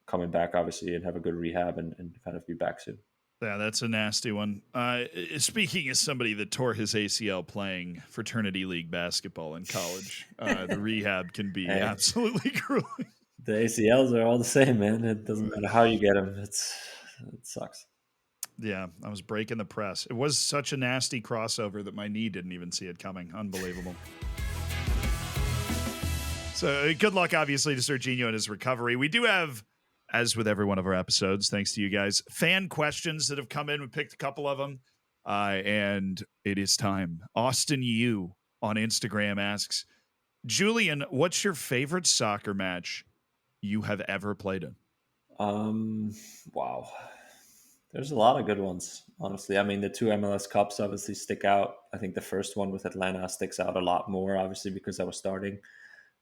coming back obviously, and have a good rehab, and kind of be back soon. Yeah, that's a nasty one. Speaking as somebody that tore his ACL playing fraternity league basketball in college, the rehab can be absolutely grueling. The ACLs are all the same, man. It doesn't matter how you get them. It sucks. Yeah, I was breaking the press. It was such a nasty crossover that my knee didn't even see it coming. Unbelievable. So good luck, obviously, to Serginho and his recovery. We do have, as with every one of our episodes, thanks to you guys, fan questions that have come in. We picked a couple of them, and it is time. Austin Yu on Instagram asks, Julian, what's your favorite soccer match you have ever played in? Wow. There's a lot of good ones, honestly. I mean, the two MLS Cups obviously stick out. I think the first one with Atlanta sticks out a lot more, obviously, because I was starting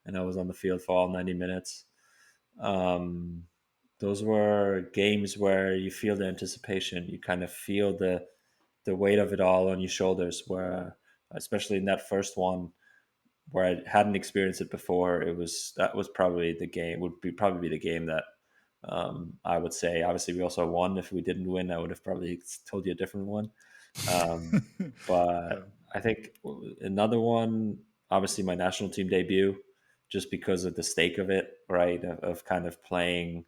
and I was on the field for all 90 minutes. Those were games where you feel the anticipation. You kind of feel the weight of it all on your shoulders, where, especially in that first one, where I hadn't experienced it before, that was probably the game, probably be the game that I would say. Obviously, we also won. If we didn't win, I would have probably told you a different one. But I think another one, obviously, my national team debut, just because of the stake of it, right? Of kind of playing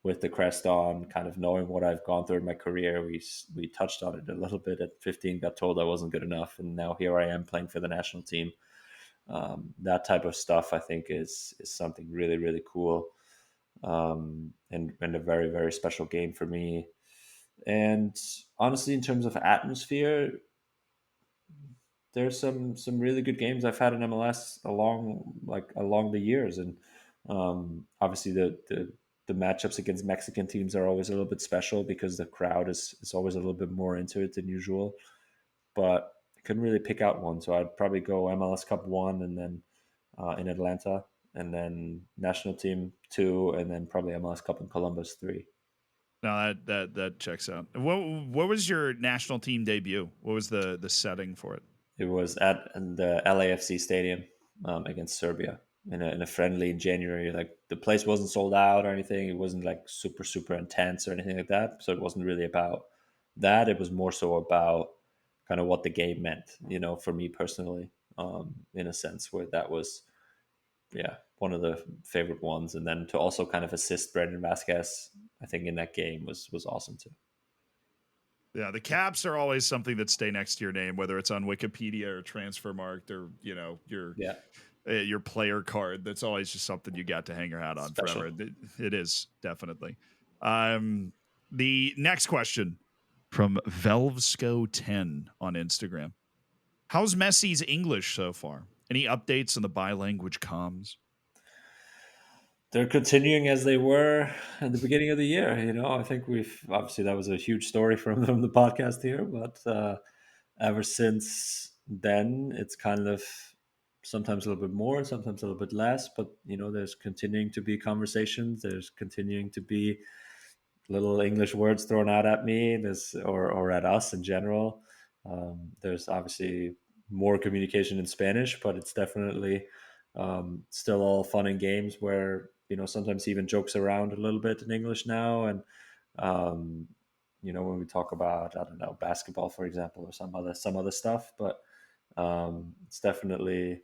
with the crest on, kind of knowing what I've gone through in my career. We touched on it a little bit at 15, got told I wasn't good enough, and now here I am playing for the national team. That type of stuff, I think, is something really, really cool, and a very, very special game for me. And honestly, in terms of atmosphere, there's some really good games I've had in MLS along the years, and obviously the matchups against Mexican teams are always a little bit special because the crowd is always a little bit more into it than usual. But I couldn't really pick out one, so I'd probably go MLS Cup 1, and then in Atlanta, and then national team 2, and then probably MLS Cup in Columbus 3. No, that checks out. What was your national team debut? What was the setting for it? It was at the LAFC stadium against Serbia in a friendly in January. Like, the place wasn't sold out or anything. It wasn't like super intense or anything like that. So it wasn't really about that. It was more so about kind of what the game meant, for me personally, in a sense, where that was, one of the favorite ones. And then to also kind of assist Brendan Vasquez, I think, in that game was awesome too. Yeah, the caps are always something that stay next to your name, whether it's on Wikipedia or Transfermarkt or your player card. That's always just something you got to hang your hat on Special. forever. It is, definitely. The next question from Velvsco10 on Instagram. How's Messi's English so far? Any updates on the bilanguage comms? They're continuing as they were at the beginning of the year. I think we've obviously, that was a huge story from the podcast here, but ever since then, it's kind of sometimes a little bit more, sometimes a little bit less. But there's continuing to be conversations. There's continuing to be little English words thrown out at me. Or at us in general. There's obviously more communication in Spanish, but it's definitely still all fun and games where sometimes he even jokes around a little bit in English now, and when we talk about, I don't know, basketball, for example, or some other stuff. But it's definitely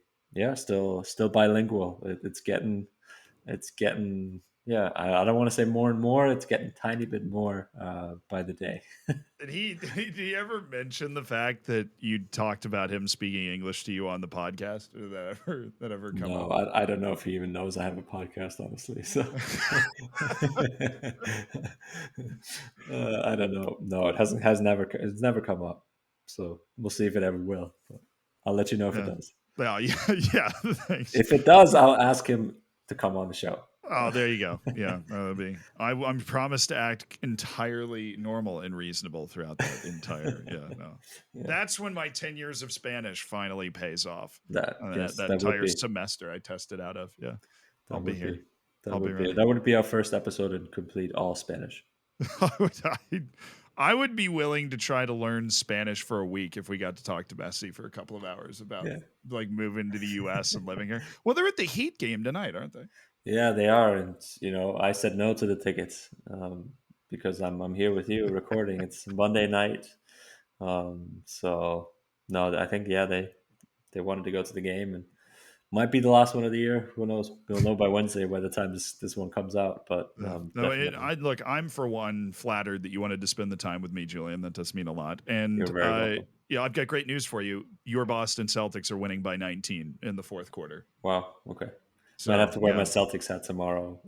still bilingual. It's getting I don't want to say more and more. It's getting a tiny bit more by the day. Did he ever mention the fact that you talked about him speaking English to you on the podcast? Or that ever come No, up? I don't know if he even knows I have a podcast, honestly. So I don't know. No, it's never come up. So we'll see if it ever will. But I'll let you know if it does. Well, yeah. Thanks. If it does, I'll ask him to come on the show. Oh, there you go. Yeah, that'll be. I'm promised to act entirely normal and reasonable throughout that entire. Yeah. That's when my 10 years of Spanish finally pays off. That entire semester I tested out of. Yeah, I'll be here. That would be our first episode in complete all Spanish. I would be willing to try to learn Spanish for a week if we got to talk to Messi for a couple of hours about like moving to the U.S. and living here. Well, they're at the Heat game tonight, aren't they? Yeah, they are, and I said no to the tickets because I'm here with you recording. It's Monday night, so no, I think they wanted to go to the game, and might be the last one of the year. Who knows? We'll know by Wednesday by the time this one comes out. But I'm for one flattered that you wanted to spend the time with me, Julian. That does mean a lot. And you're very welcome. I've got great news for you. Your Boston Celtics are winning by 19 in the fourth quarter. Wow. Okay. So I'd have to wear my Celtics hat tomorrow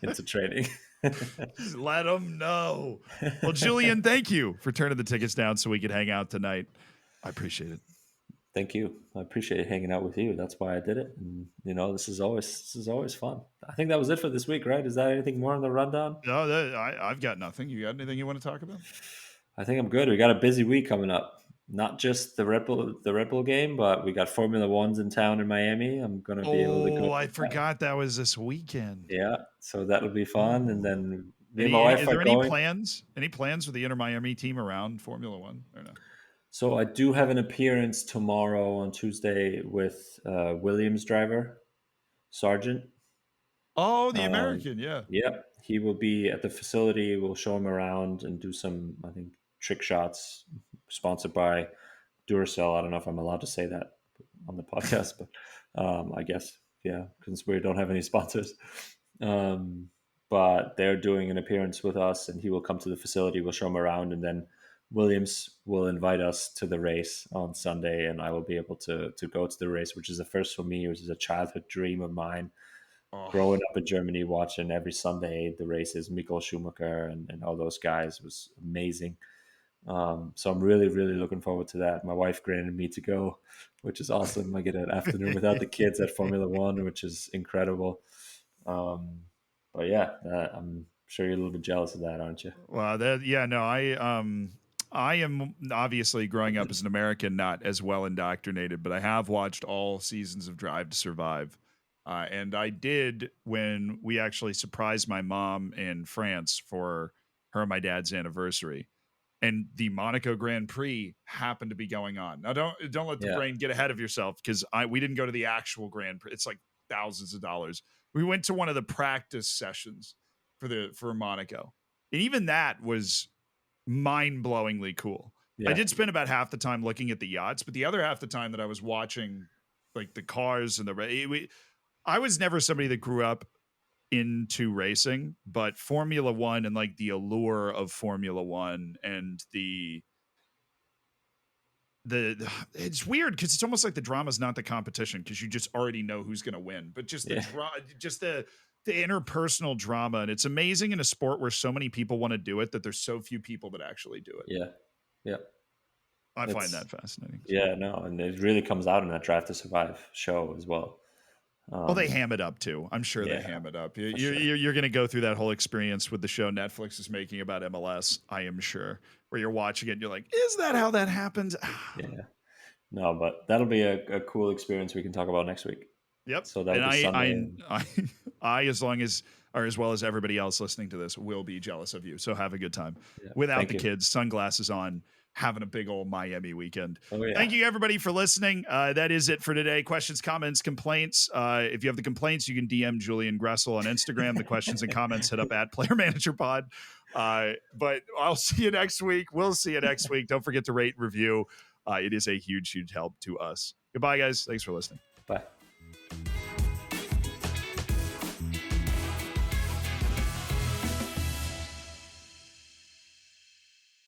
into training. Just let them know. Well, Julian, thank you for turning the tickets down so we could hang out tonight. I appreciate it. Thank you. I appreciate hanging out with you. That's why I did it. And this is always fun. I think that was it for this week, right? Is that anything more on the rundown? No, I've got nothing. You got anything you want to talk about? I think I'm good. We got a busy week coming up. Not just the Red Bull game, but we got Formula Ones in town in Miami. I'm gonna be able to go. Oh, I forgot that was this weekend. Yeah, so that'll be fun. And then is there any plans? Any plans for the Inter Miami team around Formula One or no? So I do have an appearance tomorrow on Tuesday with Williams driver Sargent. Oh, the American, yeah. Yep, he will be at the facility. We'll show him around and do some, I think, trick shots. Sponsored by Duracell. I don't know if I'm allowed to say that on the podcast, but I guess, because we don't have any sponsors. But they're doing an appearance with us, and he will come to the facility. We'll show him around, and then Williams will invite us to the race on Sunday, and I will be able to go to the race, which is the first for me, which is a childhood dream of mine. Growing up in Germany, watching every Sunday the races, Michael Schumacher and all those guys was amazing. So I'm really, really looking forward to that. My wife granted me to go, which is awesome. I get an afternoon without the kids at Formula One, which is incredible. But yeah, I'm sure you're a little bit jealous of that, aren't you? Well, I am obviously growing up as an American, not as well indoctrinated, but I have watched all seasons of Drive to Survive. And I did when we actually surprised my mom in France for her and my dad's anniversary. And the Monaco Grand Prix happened to be going on. Now, don't let the brain get ahead of yourself, because we didn't go to the actual Grand Prix. It's like thousands of dollars. We went to one of the practice sessions for Monaco, and even that was mind-blowingly cool. Yeah. I did spend about half the time looking at the yachts, but the other half the time that I was watching like the cars and I was never somebody that grew up into racing, but Formula One and like the allure of Formula One and it's weird because it's almost like the drama is not the competition, because you just already know who's going to win, but just the interpersonal drama. And it's amazing in a sport where so many people want to do it that there's so few people that actually do it. Yeah. I find that fascinating. Yeah, no, and it really comes out in that Drive to Survive show as well. They ham it up too. I'm sure they ham it up. You're going to go through that whole experience with the show Netflix is making about MLS, I am sure, where you're watching it and you're like, is that how that happens? Yeah. No, but that'll be a cool experience we can talk about next week. Yep. So that'll be Sunday. I, as well as everybody else listening to this, will be jealous of you. So have a good time without the kids, sunglasses on, having a big old Miami weekend. Thank you, everybody, for listening. That is it for today. Questions, comments, complaints. If you have the complaints, you can DM Julian Gressel on Instagram. The questions and comments hit up at Player Manager Pod. But I'll see you next week. We'll see you next week. Don't forget to rate and review. It is a huge, huge help to us. Goodbye, guys. Thanks for listening. Bye.